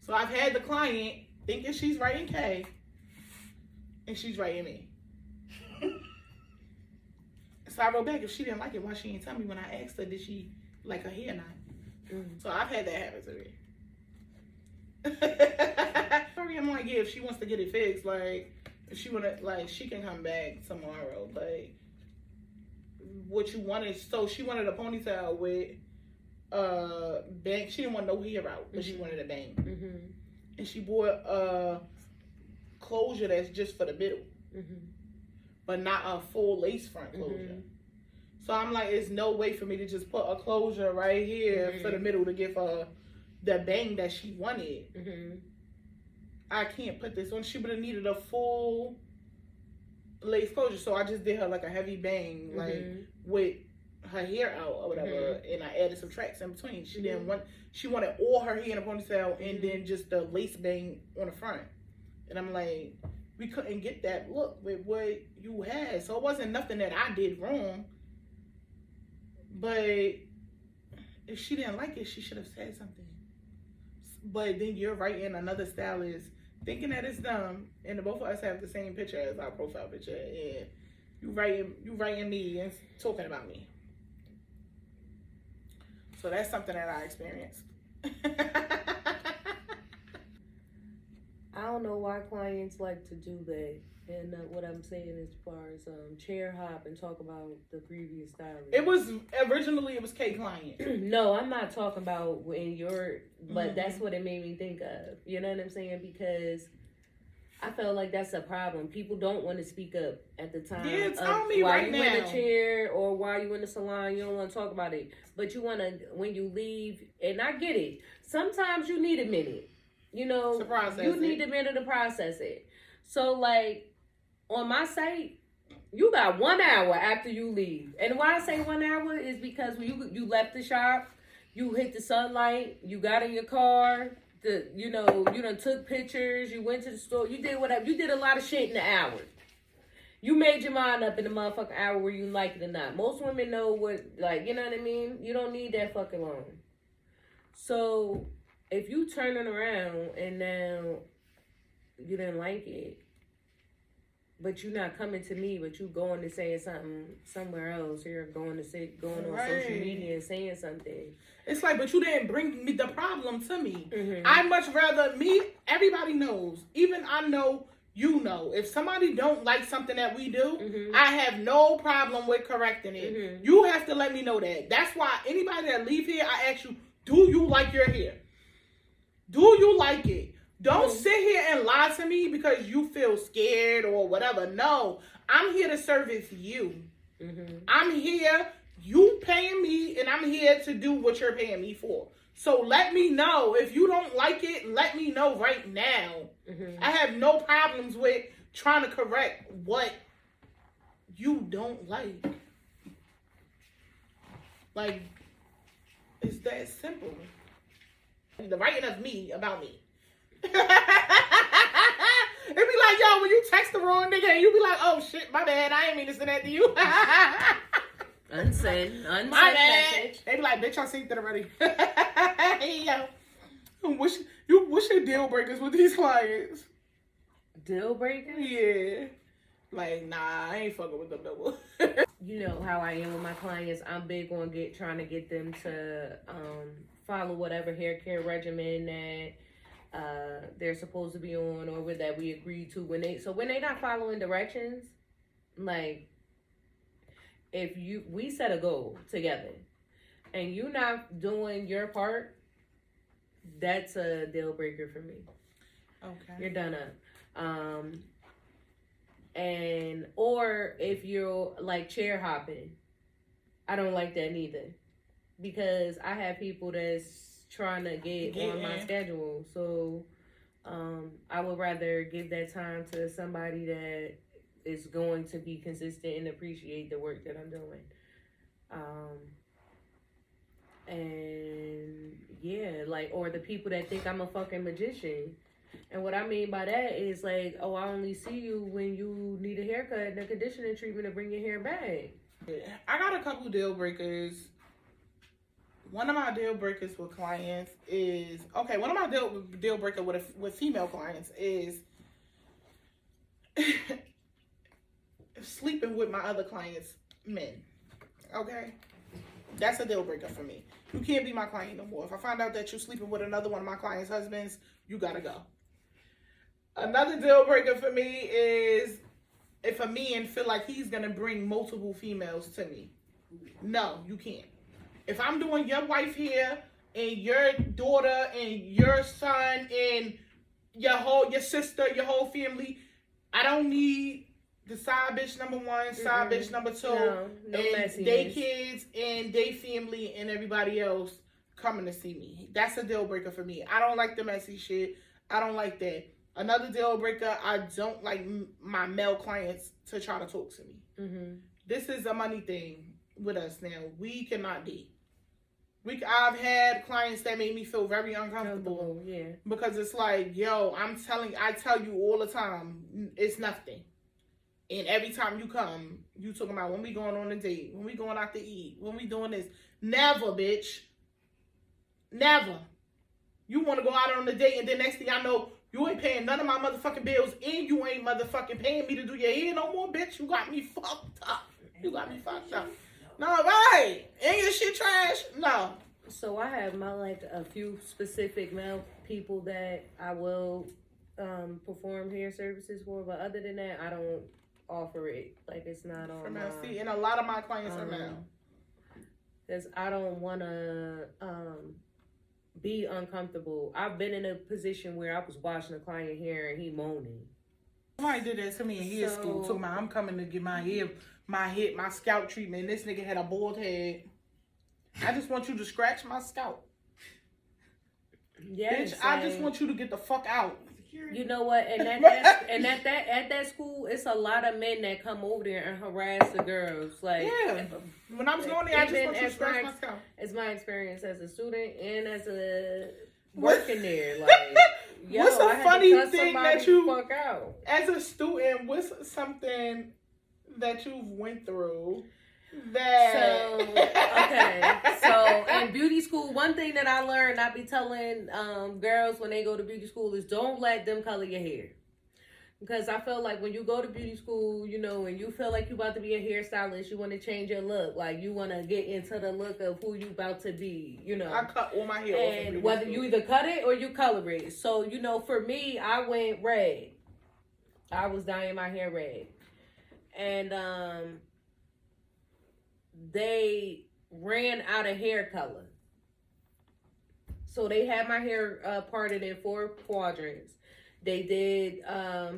So I've had the client thinking she's writing Kay, and she's writing me. So I wrote back, if she didn't like it, why she didn't tell me when I asked her, did she like her hair or not? So I've had that happen to me. I'm like, yeah, if she wants to get it fixed, like, if she wanna, like, she can come back tomorrow. Like, what you wanted, so she wanted a ponytail with bang. She didn't want no hair out, but she wanted a bang. And she bought a closure that's just for the middle, but not a full lace front closure. So I'm like, there's no way for me to just put a closure right here for the middle to give her the bang that she wanted. I can't put this on. She would have needed a full lace closure, so I just did her like a heavy bang, like with her hair out or whatever, and I added some tracks in between. She didn't want. She wanted all her hair in a ponytail and then just the lace bang on the front. And I'm like, we couldn't get that look with what you had, so it wasn't nothing that I did wrong. But if she didn't like it, she should have said something. But then you're writing another stylist thinking that it's dumb, and the both of us have the same picture as our profile picture, and you writing me and talking about me. So that's something that I experienced. I don't know why clients like to do that. And what I'm saying as far as chair hop and talk about the previous stylist. It was K client. No, I'm not talking about when you're, but that's what it made me think of. You know what I'm saying? Because I felt like that's a problem. People don't want to speak up at the time. Yeah, tell me right now. While you in a chair or while you in the salon, you don't want to talk about it. But you want to, when you leave, and I get it. Sometimes you need a minute. You know, you need a minute to process it. So, like, on my site, you got 1 hour after you leave. And why I say 1 hour is because when you left the shop, you hit the sunlight, you got in your car, you done took pictures, you went to the store, you did whatever. You did a lot of shit in the hour. You made your mind up in the motherfucking hour where you like it or not. Most women know what, like, you know what I mean? You don't need that fucking long. So, if you turn it around and now you didn't like it, but you're not coming to me, but you going to say something somewhere else. You're going on social media and saying something. It's like, but you didn't bring me the problem to me. I much rather everybody knows. Even I know, you know. If somebody don't like something that we do, I have no problem with correcting it. You have to let me know that. That's why anybody that leave here, I ask you, do you like your hair? Do you like it? Don't sit here and lie to me because you feel scared or whatever. No, I'm here to service you. I'm here, you paying me, and I'm here to do what you're paying me for. So let me know. If you don't like it, let me know right now. I have no problems with trying to correct what you don't like. Like, it's that simple. The writing of me about me. It'd be like, yo, when you text the wrong nigga, you be like, oh shit, my bad, I ain't mean to send that to you. Unsend message. They be like, bitch, I synced it already. Hey, yo. What's your deal breakers with these clients? Deal breakers? Yeah. Like, nah, I ain't fucking with them no more. You know how I am with my clients. I'm big on trying to get them to follow whatever hair care regimen that they're supposed to be on, or that we agreed to. When they not following directions, like, if we set a goal together and you not doing your part, that's a deal breaker for me. Okay. You're done up. Or if you're like chair hopping I don't like that neither, because I have people that's trying to get on my schedule. So I would rather give that time to somebody that is going to be consistent and appreciate the work that I'm doing. And yeah, like, or the people that think I'm a fucking magician. And what I mean by that is like, oh, I only see you when you need a haircut and a conditioning treatment to bring your hair back. I got a couple deal breakers. One of my deal breakers with clients is, okay, one of my deal breaker with female clients is sleeping with my other clients' men. Okay? That's a deal breaker for me. You can't be my client no more. If I find out that you're sleeping with another one of my clients' husbands, you gotta go. Another deal breaker for me is if a man feel like he's gonna bring multiple females to me. No, you can't. If I'm doing your wife here and your daughter and your son and your sister, your whole family, I don't need the side bitch number one, side bitch number two, no and they kids and they family and everybody else coming to see me. That's a deal breaker for me. I don't like the messy shit. I don't like that. Another deal breaker, I don't like my male clients to try to talk to me. Mm-hmm. This is a money thing with us now. We cannot date. I've had clients that made me feel very uncomfortable. Yeah. Because it's like, yo, I tell you all the time, it's nothing. And every time you come, you talking about when we going on a date, when we going out to eat, when we doing this. Never, bitch. Never. You want to go out on a date and then next thing I know, you ain't paying none of my motherfucking bills and you ain't motherfucking paying me to do your hair no more, bitch. You got me fucked up. You got me fucked up. No, right. Ain't your shit trash? No. So I have a few specific male people that I will perform hair services for, but other than that, I don't offer it. Like, it's not on my... See, and a lot of my clients are male. Because I don't want to be uncomfortable. I've been in a position where I was washing a client hair and he moaning. Somebody did that to me in hair school. Talking about I'm coming to get my hair, my scalp treatment. This nigga had a bald head. I just want you to scratch my scalp. Yes, bitch, I just want you to get the fuck out. You know what? And at that school, it's a lot of men that come over there and harass the girls. Like, yeah. When I was going there, I just want you to scratch my scalp. It's my experience as a student and as a working there. Like, yo, what's a funny thing that you, fuck out. As a student, what's something that you've went through that... So in beauty school, one thing that I learned, I be telling girls when they go to beauty school is don't let them color your hair. Because I feel like when you go to beauty school, you know, and you feel like you about to be a hairstylist, you want to change your look. Like, you want to get into the look of who you about to be, you know. I cut all my hair off. And whether you either cut it or you color it. So, you know, for me, I went red. I was dyeing my hair red. And they ran out of hair color. So they had my hair parted in 4 quadrants. They did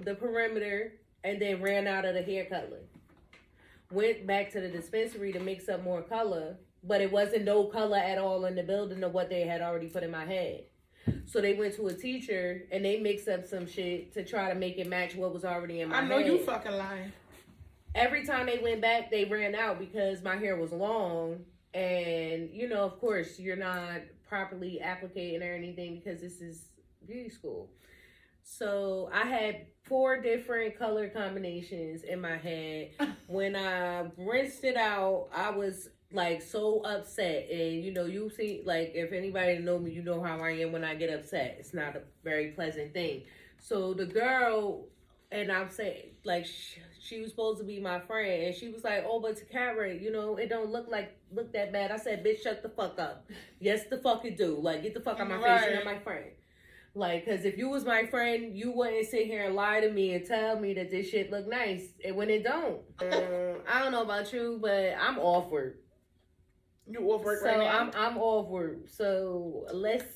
the perimeter and then ran out of the hair color. Went back to the dispensary to mix up more color, but it wasn't no color at all in the building of what they had already put in my head. So they went to a teacher and they mixed up some shit to try to make it match what was already in my head. I know you fucking lying. Every time they went back, they ran out because my hair was long. And, you know, of course, you're not properly applicating or anything because this is beauty school. So I had 4 different color combinations in my head. When I rinsed it out, I was like so upset. And, you know, you see, like, if anybody know me, you know how I am when I get upset. It's not a very pleasant thing. So the girl, and I'm saying, like, she was supposed to be my friend, and she was like, oh, but Takara, you know, it don't look that bad. I said, bitch, shut the fuck up. Yes, the fuck it do. Like, get the fuck out my face. You're not my friend. Like, because if you was my friend, you wouldn't sit here and lie to me and tell me that this shit look nice, and when it don't. I don't know about you, but I'm off work. You off work right now? So I'm off work. So let's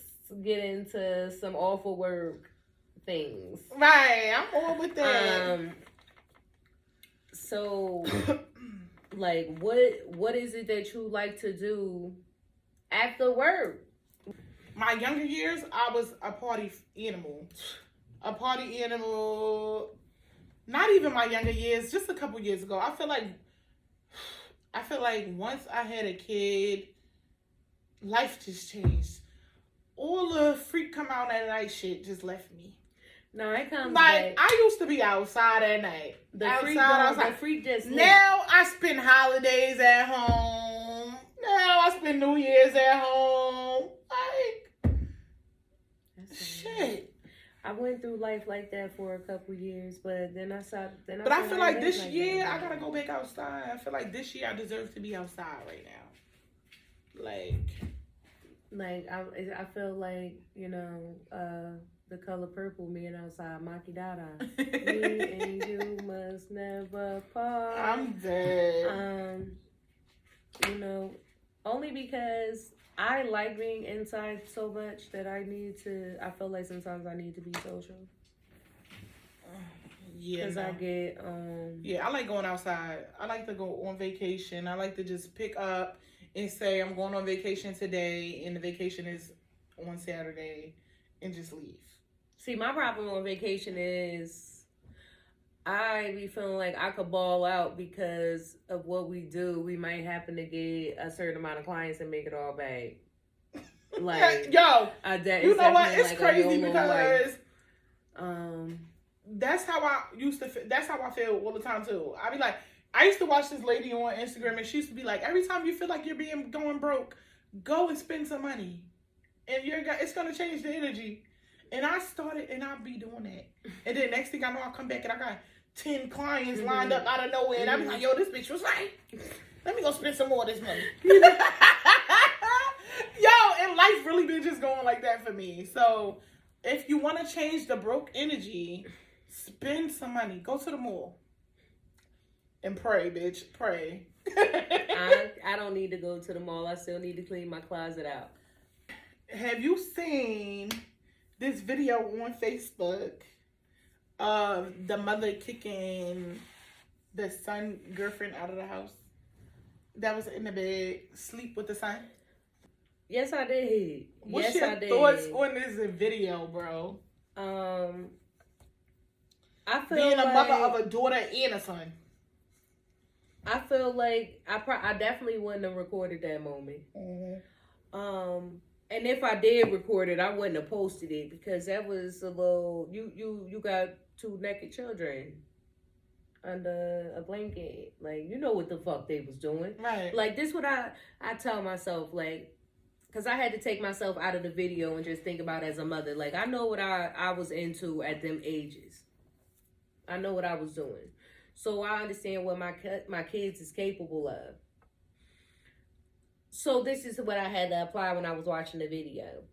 get into some awful work things. Right, I'm all with that. So Like, what is it that you like to do after work? My younger years, I was a party animal. A party animal. Not even my younger years, just a couple years ago. I feel like once I had a kid, life just changed. All the freak come out at night shit just left me. No, it comes like, back. I used to be outside at night. The freak just now I spend holidays at home. Now I spend New Year's at home. Like, shit. I went through life like that for a couple years, but then I saw. But I feel like this year I gotta go back outside. I feel like this year I deserve to be outside right now. Like I feel like, you know, the color purple, me and outside, Maki Dada. Me and you must never part. I'm dead. You know, only because I like being inside so much that I feel like sometimes I need to be social. Yeah. Because I get, Yeah, I like going outside. I like to go on vacation. I like to just pick up and say, I'm going on vacation today, and the vacation is on Saturday, and just leave. See, my problem on vacation is I be feeling like I could ball out because of what we do. We might happen to get a certain amount of clients and make it all back. Like, yo, you know what? It's like crazy because that's how I used to. That's how I feel all the time too. I be like, I used to watch this lady on Instagram, and she used to be like, every time you feel like you're going broke, go and spend some money, and it's gonna change the energy. And I started, and I'll be doing that. And then next thing I know, I'll come back and I got 10 clients lined up out of nowhere. And I'll be like, yo, this bitch was right. Let me go spend some more of this money. Yo, and life really been just going like that for me. So if you want to change the broke energy, spend some money. Go to the mall. And pray, bitch. Pray. I don't need to go to the mall. I still need to clean my closet out. Have you seen this video on Facebook of the mother kicking the son girlfriend out of the house that was in the bed, sleep with the son? Yes, I did. What's your thoughts on this video, bro? I feel being a like, mother of a daughter and a son. I feel like I definitely wouldn't have recorded that moment. Mm-hmm. And if I did record it, I wouldn't have posted it because that was a little. You got 2 naked children under a blanket. Like, you know what the fuck they was doing, right? Like, this what I tell myself, like, because I had to take myself out of the video and just think about it as a mother. Like, I know what I was into at them ages. I know what I was doing, so I understand what my kids is capable of. So this is what I had to apply when I was watching the video.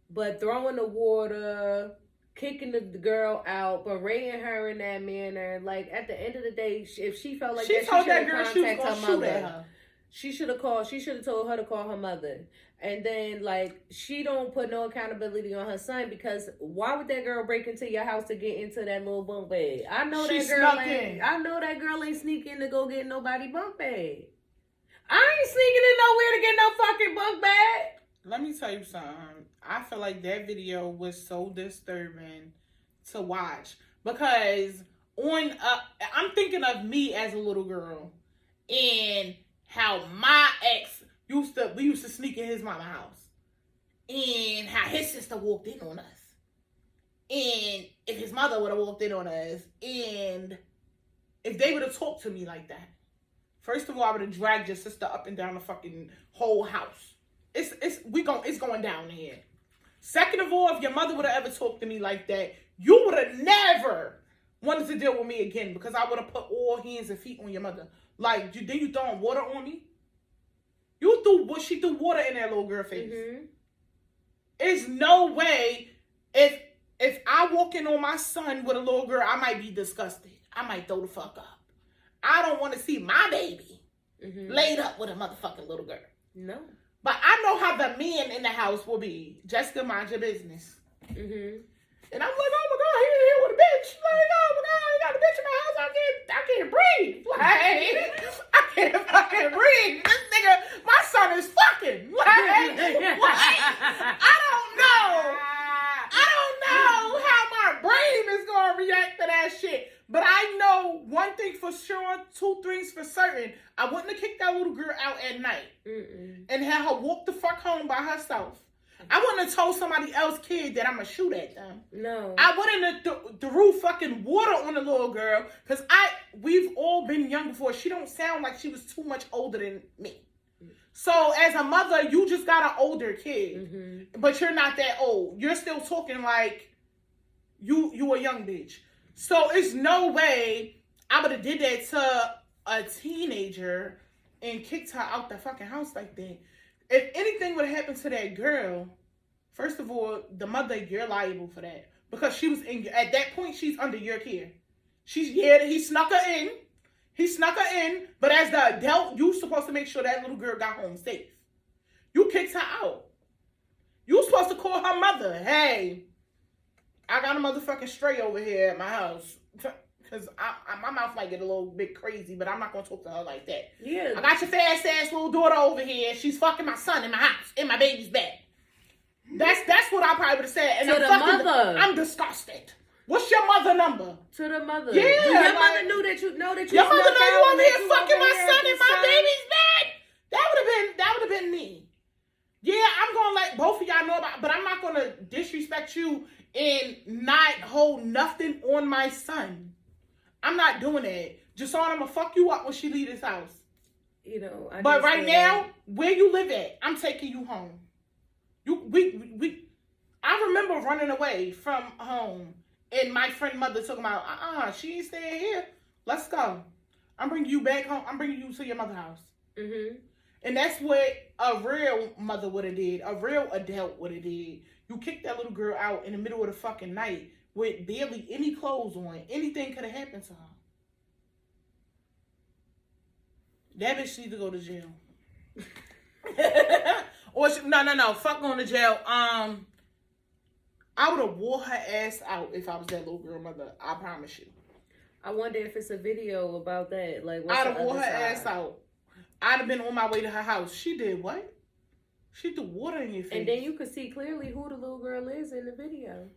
But throwing the water, kicking the girl out, berating her in that manner, like, at the end of the day, if she felt like she should have contacted her mother. She should have told her to call her mother. And then, like, she don't put no accountability on her son, because why would that girl break into your house to get into that little bunk bed? I know that girl ain't sneaking to go get nobody bunk bed. I ain't sneaking in nowhere to get no fucking bunk bed. Let me tell you something. I feel like that video was so disturbing to watch because I'm thinking of me as a little girl and how my ex we used to sneak in his mama's house, and how his sister walked in on us, and if his mother would have walked in on us, and if they would have talked to me like that. First of all, I would have dragged your sister up and down the fucking whole house. It's going down here. Second of all, if your mother would have ever talked to me like that, you would have never wanted to deal with me again, because I would have put all hands and feet on your mother. Like, then you throwing water on me? She threw water in that little girl face. Mm-hmm. There's no way if I walk in on my son with a little girl, I might be disgusted. I might throw the fuck up. I don't want to see my baby laid up with a motherfucking little girl. No. But I know how the men in the house will be. Jessica, mind your business. Mm-hmm. And I'm like, oh my God, he in here with a bitch. Like, oh my God, I got a bitch in my house. I can't breathe. Like, I can't fucking breathe. This nigga, my son is fucking. Like, what? I don't know. I don't know how my brain is going to react to that shit. But I know one thing for sure, two things for certain. I wouldn't have kicked that little girl out at night and had her walk the fuck home by herself. I wouldn't have told somebody else's kid that I'm going to shoot at them. No. I wouldn't have threw fucking water on the little girl because we've all been young before. She don't sound like she was too much older than me. So as a mother, you just got an older kid, but you're not that old. You're still talking like you a young bitch. So it's no way I would have did that to a teenager and kicked her out the fucking house like that. If anything would have happened to that girl, first of all, the mother, you're liable for that. Because she was at that point, she's under your care. He snuck her in. He snuck her in, but as the adult, you supposed to make sure that little girl got home safe. You kicked her out. You supposed to call her mother. Hey, I got a motherfucking stray over here at my house. Because my mouth might get a little bit crazy, but I'm not going to talk to her like that. Yeah. I got your fast ass little daughter over here. She's fucking my son in my house, in my baby's bed. That's what I probably would have said. And to the mother. I'm disgusted. What's your mother number? To the mother. Yeah. Your mother knew that you know that you. Your mother know you over here you fucking my over son here in my baby's bed. That would have been me. Yeah, I'm gonna let both of y'all know about, but I'm not gonna disrespect you and not hold nothing on my son. I'm not doing that. Jasson, I'm gonna fuck you up when she leave this house. You know. But right now, where you live at, I'm taking you home. I remember running away from home. And my friend mother talking about, she ain't staying here. Let's go. I'm bringing you back home. I'm bringing you to your mother's house. And that's what a real mother would have did. A real adult would have did. You kicked that little girl out in the middle of the fucking night with barely any clothes on. Anything could have happened to her. That bitch needs to go to jail. Or no. Fuck going to jail. I would have wore her ass out if I was that little girl mother. I promise you. I wonder if it's a video about that. Like, I'd have wore her ass out. I'd have been on my way to her house. She did what? She threw water in your face. And then you could see clearly who the little girl is in the video.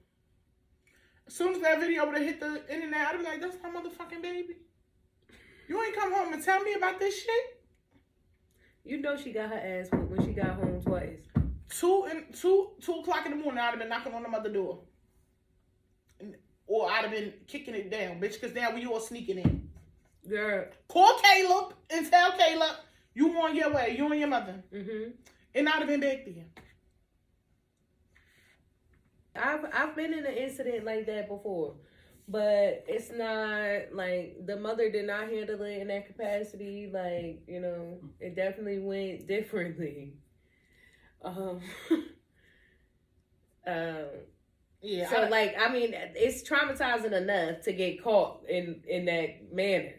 As soon as that video would have hit the internet, I'd be like, that's my motherfucking baby. You ain't come home and tell me about this shit? You know she got her ass whooped when she got home twice. 2 o'clock in the morning, I'd have been knocking on the mother door. Or I'd have been kicking it down, bitch, because now we all sneaking in. Girl. Call Caleb and tell Caleb, you on your way, you and your mother. And I'd have been back there. I've been in an incident like that before. But it's not, like, the mother did not handle it in that capacity. Like, you know, it definitely went differently. Yeah. So, like, I mean, it's traumatizing enough to get caught in that manner.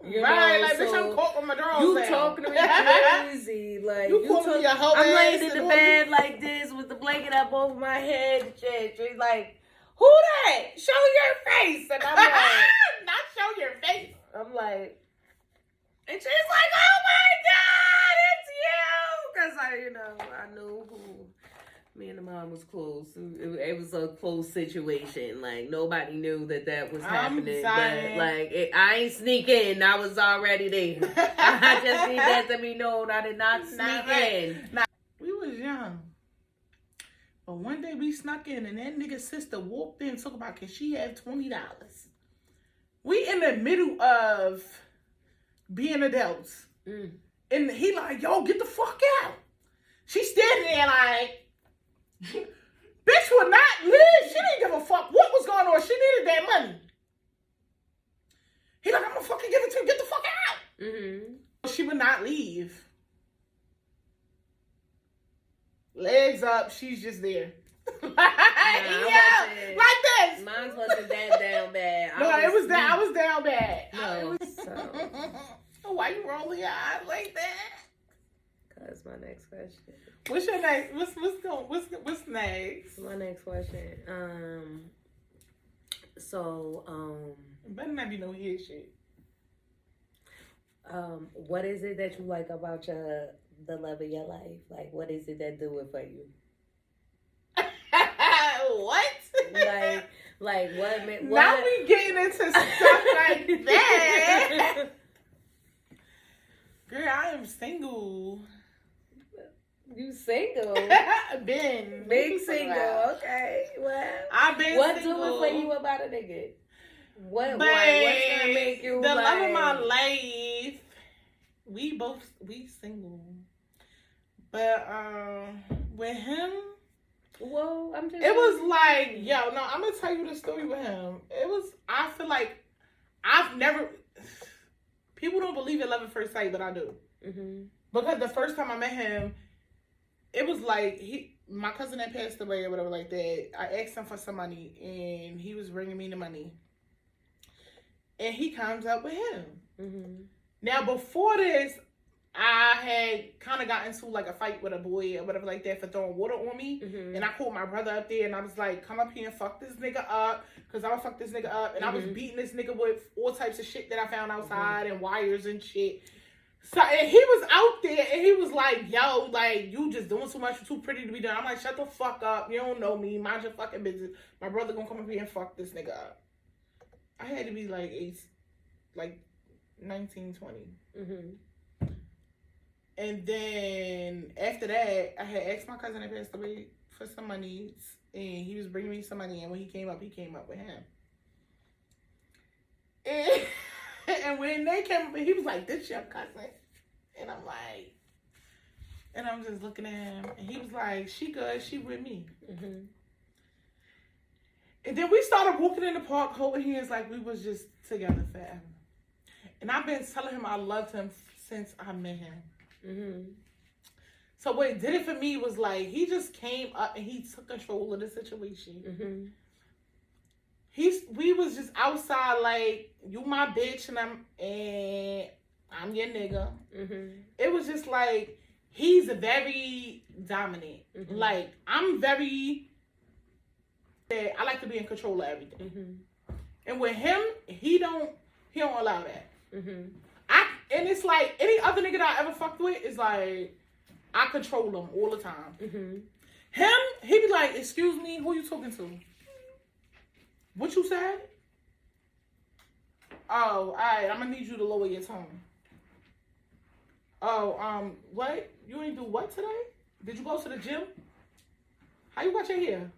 You right, know? like, so bitch, I'm caught with my drawers you down. talking to me crazy. Like, I'm laying in the bed like this with the blanket up over my head and shit. She's like, who that? Show your face. And I'm like, not show your face. I'm like, and she's like, oh my God, it's you. Because I knew who. Me and the mom was close. It was a close situation. Like, nobody knew that was happening. But, like, I ain't sneaking. I was already there. I just need that to be known. I did not sneak in. We was young. But one day we snuck in and that nigga's sister walked in and talked about, can she have $20? We in the middle of being adults. And he like, yo, get the fuck out. She standing there like, bitch would not live. She didn't give a fuck what was going on. She needed that money. He like, I'm gonna fucking give it to you. Get the fuck out. She would not leave. Legs up. She's just there. Like this. Mine wasn't that down bad. I was down bad. No. Why you rolling your eyes like that? That's my next question. What's your next? What's next? My next question. So, Better not be no head shit. what is it that you like about the love of your life? Like, what is it that do it for you? What? Like what? Now we getting into stuff like that. Girl, I am single. You single? Been Big single. Okay. Well, I've been what single. do it for you about a nigga? What's gonna make you the like... love of my life? We single, but with him, well, I'm just. It was like, yo, no, I'm gonna tell you the story with him. It was, I feel like I've never. People don't believe in love at first sight, but I do. Mm-hmm. Because the first time I met him, it was like my cousin had passed away or whatever like that. I asked him for some money, and he was bringing me the money. And he comes up with him. Mm-hmm. Now, before this, I had kind of got into like a fight with a boy or whatever like that for throwing water on me. Mm-hmm. And I called my brother up there and I was like, come up here and fuck this nigga up. Because I would fuck this nigga up. And I was beating this nigga with all types of shit that I found outside and wires and shit. So, and he was out there and he was like, yo, like, you just doing too much. You're too pretty to be done. I'm like, shut the fuck up. You don't know me. Mind your fucking business. My brother gonna come up here and fuck this nigga up. I had to be like 19, 20. Mm-hmm. And then after that, I had asked my cousin that passed away for some money, and he was bringing me some money. And when he came up with him. And when they came up, he was like, "This your cousin," and I'm like, and I'm just looking at him, and he was like, "She good, she with me." Mm-hmm. And then we started walking in the park, holding hands like we was just together forever. And I've been telling him I loved him since I met him. Mm-hmm. So what it did it for me was like he just came up and he took control of the situation. Mm-hmm. We was just outside like, you my bitch and I'm your nigga. Mm-hmm. It was just like he's very dominant. Mm-hmm. Like I'm very. I like to be in control of everything. Mm-hmm. And with him, he don't allow that. Mm-hmm. And it's like any other nigga that I ever fucked with is like I control him all the time. Mm-hmm. Him, he be like, "Excuse me, who you talking to? What you said? Oh, alright, I'm gonna need you to lower your tone. Oh, what? You ain't do what today? Did you go to the gym? How you got your hair?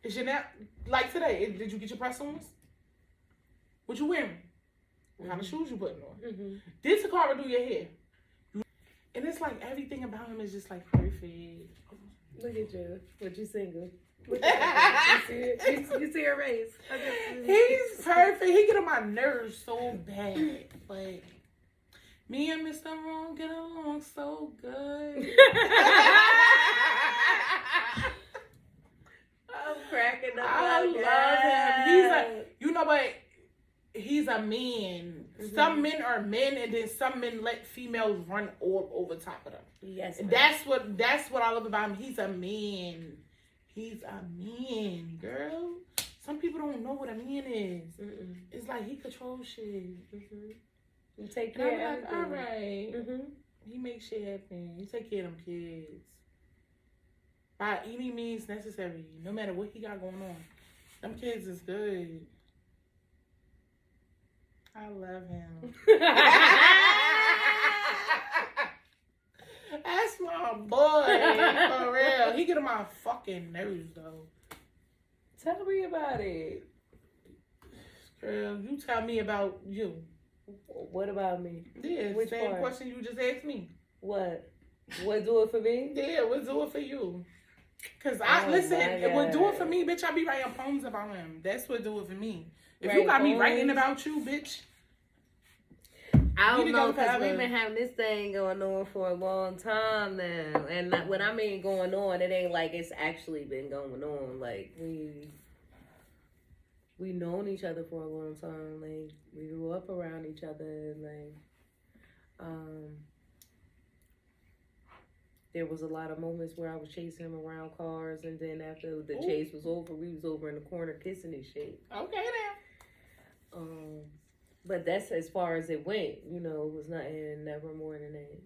Is your nap like today? Did you get your press-ons? What you wearing? What kind of shoes you putting on? Mm-hmm. Did Takara do your hair?" And it's like everything about him is just like perfect. Look at you. But you single. Look at you see her race. He's perfect. He get on my nerves so bad. But me and Mr. Wrong get along so good. I'm cracking up. I love him. He's a, you know what? He's a man. Mm-hmm. Some men are men, and then some men let females run all over top of them. Yes, and that's what I love about him. He's a man. He's a man, girl. Some people don't know what a man is. Mm-mm. It's like he controls shit. Mm-hmm. You take care of everything. All right. Mm-hmm. He makes shit happen. You take care of them kids. By any means necessary. No matter what he got going on. Them kids is good. I love him. That's my boy. For real. He get on my fucking nerves, though. Tell me about it. Girl, you tell me about you. What about me? Yeah, which same part? question you just asked me. What? What do it for me? Yeah, what do it for you? Because listen, what do it for me, bitch, I be writing poems about him. That's what do it for me. If you got me writing about you, bitch. I don't know, because we've been having this thing going on for a long time now. And when I mean going on, it ain't like it's actually been going on. Like, we known each other for a long time. Like, we grew up around each other. Like, there was a lot of moments where I was chasing him around cars, and then after the Ooh. chase was over, we was over in the corner kissing and shit. Okay, now. But that's as far as it went. You know, it was nothing, never more than that.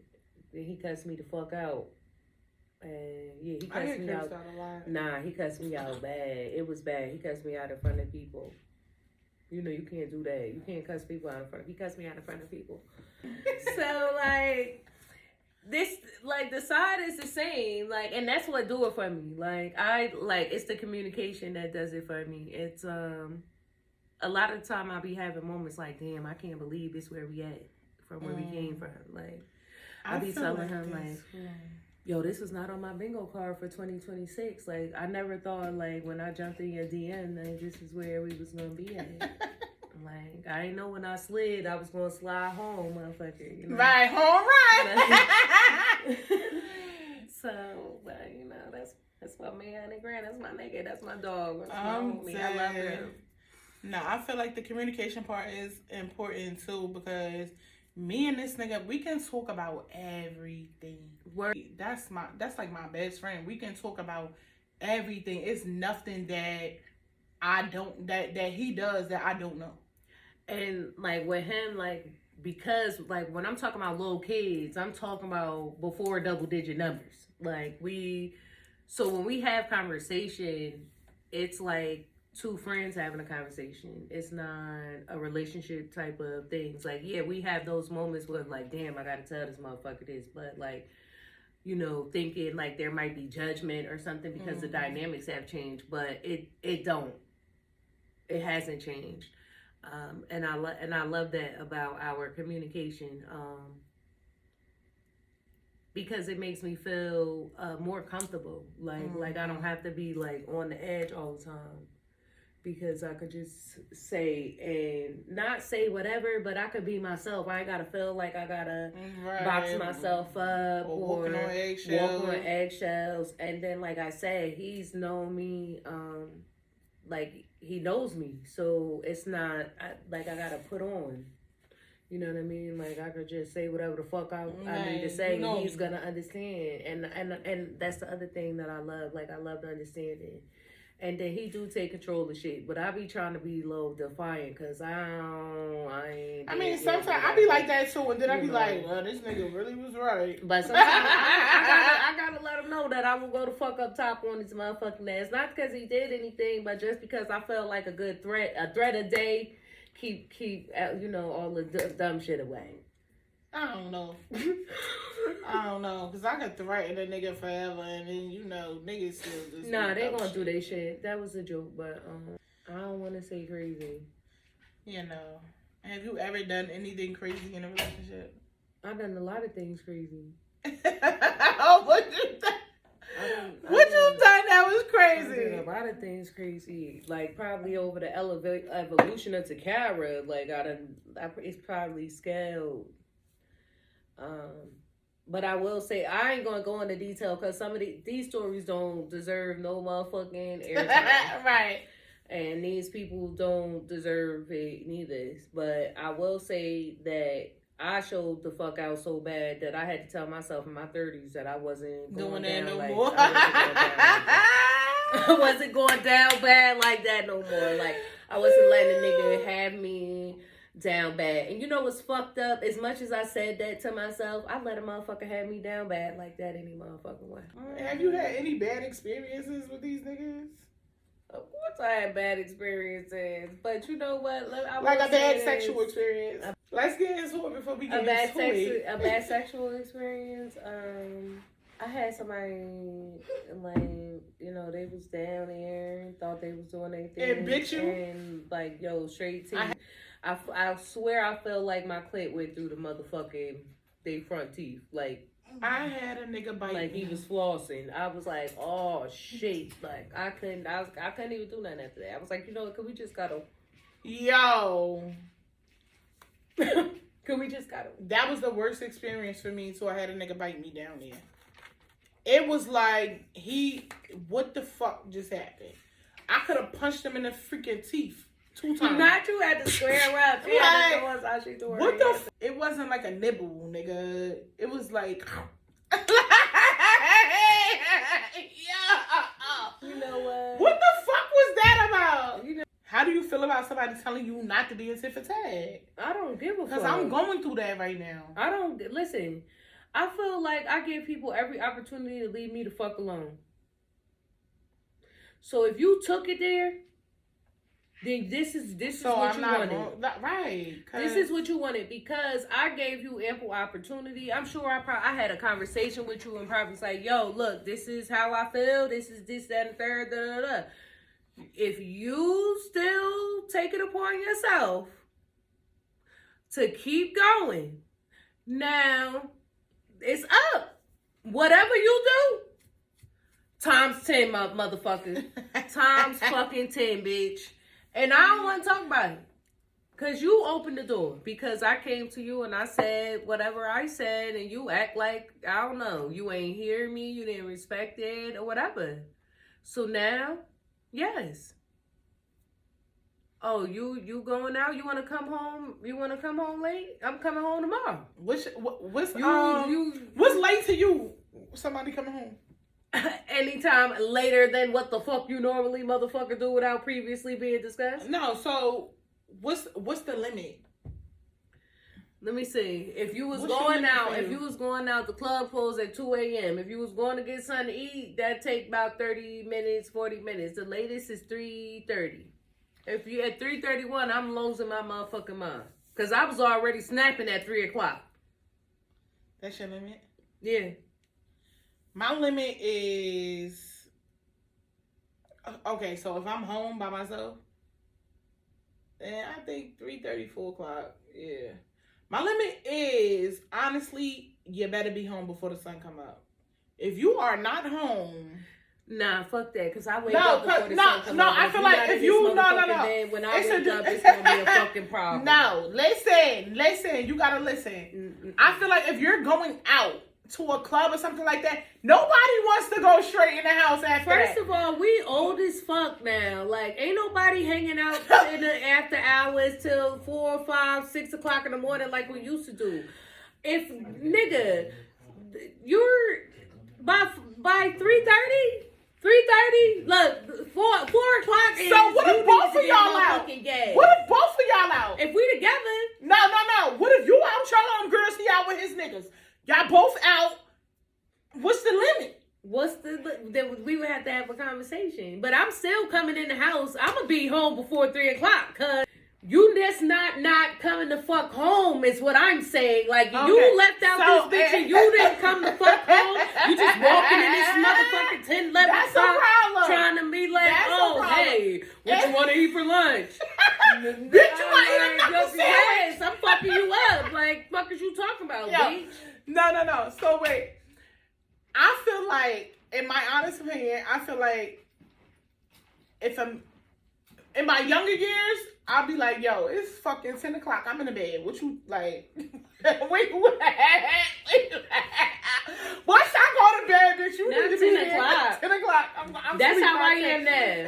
Then he cussed me the fuck out. And yeah, he cussed me out. A lot. Nah, he cussed me out bad. It was bad. He cussed me out in front of people. You know, you can't do that. You can't cuss people out in front of. He cussed me out in front of people. So like this, like the side is the same. Like, and that's what do it for me. Like it's the communication that does it for me. It's a lot of the time I'll be having moments like, damn, I can't believe this where we at from where we came from. Like I'll be telling him like, yo, this was not on my bingo card for 2026. Like, I never thought, like, when I jumped in your DM, like, this is where we was going to be at. Like, I didn't know when I slid, I was going to slide home, motherfucker. You know? Right, home right. So, but, you know, that's my man, and Grant. That's my nigga. That's my dog. That's my homie. I love him. No, I feel like the communication part is important, too, because me and this nigga, we can talk about everything. That's like my best friend. We can talk about everything. It's nothing that that he does that I don't know. And like with him, like because like when I'm talking about little kids, I'm talking about before double digit numbers. Like so when we have conversation, it's like two friends having a conversation. It's not a relationship type of things. Like, yeah, we have those moments where like, damn, I gotta tell this motherfucker this, but like, you know, thinking like there might be judgment or something because the dynamics have changed, but it don't. It hasn't changed. And I love that about our communication. Because it makes me feel more comfortable. Like I don't have to be like on the edge all the time. Because I could just say and not say whatever, but I could be myself. I ain't gotta feel like I gotta box myself up or walking on eggshells. And then, like I said, he's known me, like he knows me, so it's not like I gotta put on. You know what I mean? Like I could just say whatever the fuck I need to say, and he's gonna understand. And that's the other thing that I love. Like I love the understanding. And then he do take control of shit, but I be trying to be a little defiant because I mean, sometimes I be like that too, and then I be like, well, this nigga really was right. But sometimes I gotta let him know that I will go the fuck up top on his motherfucking ass. Not because he did anything, but just because I felt like a threat a day, keep you know, all the dumb shit away. I don't know. Because I could threaten a nigga forever, and then, you know, niggas still just... Nah, they gonna do their shit. That was a joke, but I don't want to say crazy. You know. Have you ever done anything crazy in a relationship? I've done a lot of things crazy. Oh, what you done? What you done that was crazy? I did a lot of things crazy. Like, probably over the evolution of Takara, like, it's probably scaled. But I will say, I ain't gonna go into detail because some of these stories don't deserve no motherfucking airtime. Right. And these people don't deserve it neither. But I will say that I showed the fuck out so bad that I had to tell myself in my 30s that I wasn't going down no more. I wasn't going down bad like that no more. Like, I wasn't letting a nigga have me down bad. And you know what's fucked up? As much as I said that to myself, I let a motherfucker have me down bad like that any motherfucking way. Have you had any bad experiences with these niggas? Of course I had bad experiences, but you know what? Like a bad sexual experience. Let's get into it before we get into it. A bad sexual experience. I had somebody, like, you know, they was down there, thought they was doing anything. And bitch you? And, like, yo, straight teeth. I swear I felt like my clit went through the motherfucking, they front teeth. Like, I had a nigga bite like me. he was flossing. I was like, oh, shit. Like, I couldn't even do nothing after that. I was like, you know what, could we just gotta... Yo. Could we just gotta... That was the worst experience for me, so I had a nigga bite me down there. It was like, what the fuck just happened? I could have punched him in the freaking teeth 2 times. Not you had to square up. What the it wasn't like a nibble, nigga. It was like... about somebody telling you not to be a tit for tat. I don't give a fuck. Because I'm going through that right now. I don't listen. I feel like I give people every opportunity to leave me the fuck alone. So if you took it there, then this is what you wanted. Right. This is what you wanted because I gave you ample opportunity. I'm sure I had a conversation with you and probably say, yo, look, this is how I feel. This is this, that, and third, da, da, da. If you still take it upon yourself to keep going, now it's up. Whatever you do, times 10, motherfucker. Times fucking 10, bitch. And I don't want to talk about it. Because you opened the door. Because I came to you and I said whatever I said. And you act like, I don't know, you ain't hear me. You didn't respect it or whatever. So now, yes. Oh, you going out? You want to come home? You want to come home late? I'm coming home tomorrow. What's late to you? Somebody coming home? Anytime later than what the fuck you normally motherfucker do without previously being discussed? No, so what's the limit? Let me see. If you was going out, the club closed at 2 a.m. If you was going to get something to eat, that take about 30 minutes, 40 minutes. The latest is 3:30. If you at 3:31, I'm losing my motherfucking mind. Because I was already snapping at 3 o'clock. That's your limit? Yeah. My limit is, okay, so if I'm home by myself, then I think 3:30, 4 o'clock, yeah. My limit is, honestly, you better be home before the sun come up. If you are not home... Nah, fuck that, because I wake up before the sun come up. No, I feel like if you, no. Bed, when I wake up, it's going to be a fucking problem. No, listen, you got to listen. Mm-mm. I feel like if you're going out to a club or something like that, nobody wants to go straight in the house after First of all, we old as fuck now. Like, ain't nobody hanging out in the after hours till 4, 5, 6 o'clock in the morning like we used to do. If, nigga, you're by 3:30, look, 4 o'clock is... So what if both of y'all out? What if both of y'all out? If we together... No. What if you out, your homegirls, he out with his niggas? Y'all both out. What's the limit? Then we would have to have a conversation. But I'm still coming in the house. I'm going to be home before 3 o'clock. Because you just not coming to fuck home is what I'm saying. Like, okay. You left out this bitch and you didn't come to fuck home. You just walking in this motherfucking 10, 11 o'clock trying to be like, hey, what you want to eat for lunch? Bitch, you want to eat a knuckle sandwich? Yes, I'm fucking you up. Like, fuck is you talking about, bitch? No. So wait. I feel like, in my honest opinion, if I'm in my younger years, I'll be like, yo, it's fucking 10 o'clock. I'm in the bed. What you like? Wait. Once I go to bed, bitch, you need to be 10 o'clock. 10 o'clock. I'm That's how I am now.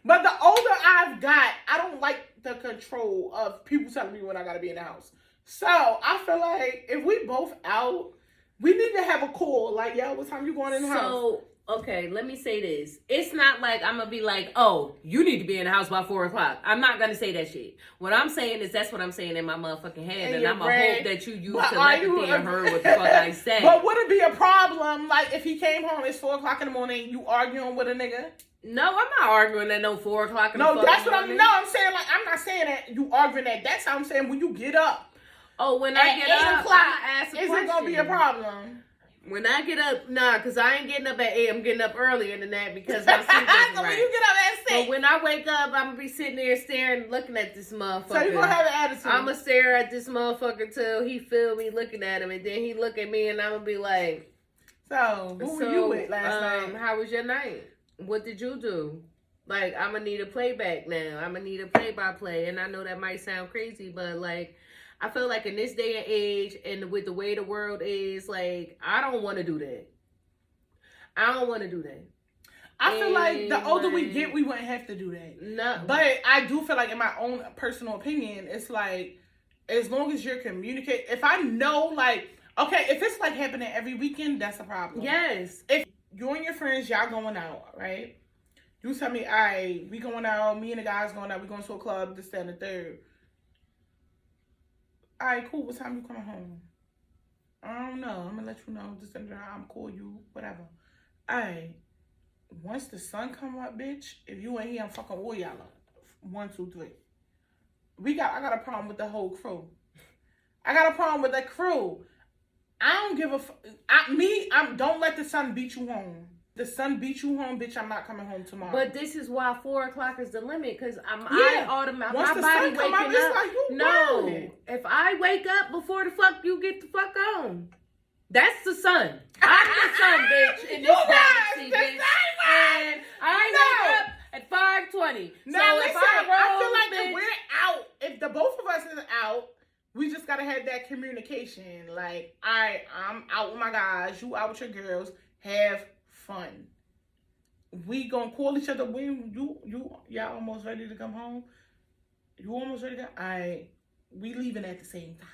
But the older I've got, I don't like the control of people telling me when I gotta be in the house. So I feel like if we both out, we need to have a call. Like, yo, what time you going in the house? So, okay, let me say this. It's not like I'm going to be like, oh, you need to be in the house by 4 o'clock. I'm not going to say that shit. What I'm saying is that's what I'm saying in my motherfucking head. And I'm going to hope that you use telepathy and heard what the fuck I said. But would it be a problem, like, if he came home, it's 4 o'clock in the morning, you arguing with a nigga? No, I'm not arguing at no 4 o'clock in the morning. No, that's what I'm saying. Like, I'm not saying that you arguing that. That's how I'm saying when you get up. Oh, when I get up, I ask a question. Is it going to be a problem? When I get up, nah, because I ain't getting up at 8. I'm getting up earlier than that because my sleep isn't right. When you get up at 6. But when I wake up, I'm going to be sitting there staring, looking at this motherfucker. So you going to have an attitude. I'm going to stare at this motherfucker till he feel me looking at him. And then he look at me and I'm going to be like... So, who were you with last night? How was your night? What did you do? Like, I'm going to need a playback now. I'm going to need a play-by-play. And I know that might sound crazy, but like... I feel like in this day and age and with the way the world is, like, I don't want to do that. I feel like the older we get, we wouldn't have to do that. No. But I do feel like in my own personal opinion, it's like, as long as you're communicating, if I know, like, okay, if it's like happening every weekend, that's a problem. Yes. If you and your friends, y'all going out, right? You tell me, all right, we going out, me and the guys going out, we going to a club, this, that, and the third. All right, cool. What time you coming home? I don't know. I'm going to let you know. This and that. I'm cool, you, whatever. All right. Once the sun come up, bitch, if you ain't here, I'm fucking all y'all up. 1, 2, 3. I got a problem with the whole crew. I got a problem with the crew. I don't give a don't let the sun beat you home. The sun beat you home, bitch. I'm not coming home tomorrow. But this is why 4 o'clock is the limit, because Once my the body sun come waking up, it's up. like you No, burning. if I wake up before the fuck you get the fuck on, that's the sun. I'm the sun, bitch. In this You guys, galaxy, the bitch. same way. And I wake up at 5:20. Now so listen, if I feel like bitch, if we're out, if the both of us is out, we just gotta have that communication. Like, all right, I'm out with my guys, you out with your girls, have fun. We gonna call each other when y'all almost ready to come home. You almost ready to go? All right, we leaving at the same time.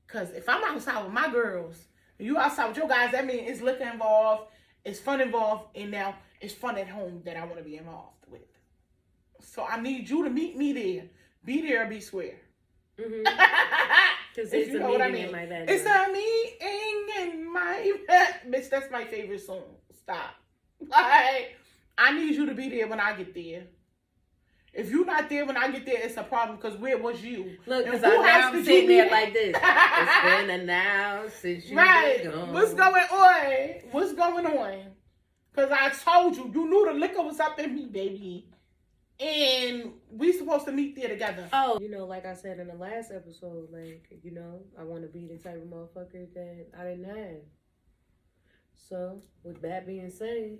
Cause if I'm outside with my girls, and you outside with your guys, that means it's liquor involved, it's fun involved, and now it's fun at home that I want to be involved with. So I need you to meet me there. Be there or be square. because If it's you a know what I meeting in mean. my bedroom. It's a meeting in my bed. Bitch, that's my favorite song. Stop. Like, I need you to be there when I get there. If you're not there when I get there, it's a problem, because where was you? Look, And because who house I'm did sitting you be there at? like this. It's been announced since you Right. been gone. What's going on? What's going on? Because I told you, you knew the liquor was up in me, baby. And we supposed to meet there together. Oh, like I said in the last episode, I want to be the type of motherfucker that I didn't have. So, with that being said,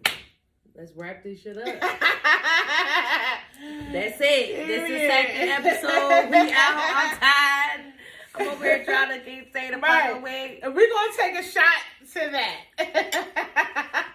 let's wrap this shit up. That's it. This is second episode. We out. I'm tired. I'm over here trying to keep saying the fucking way. And we're going to take a shot to that.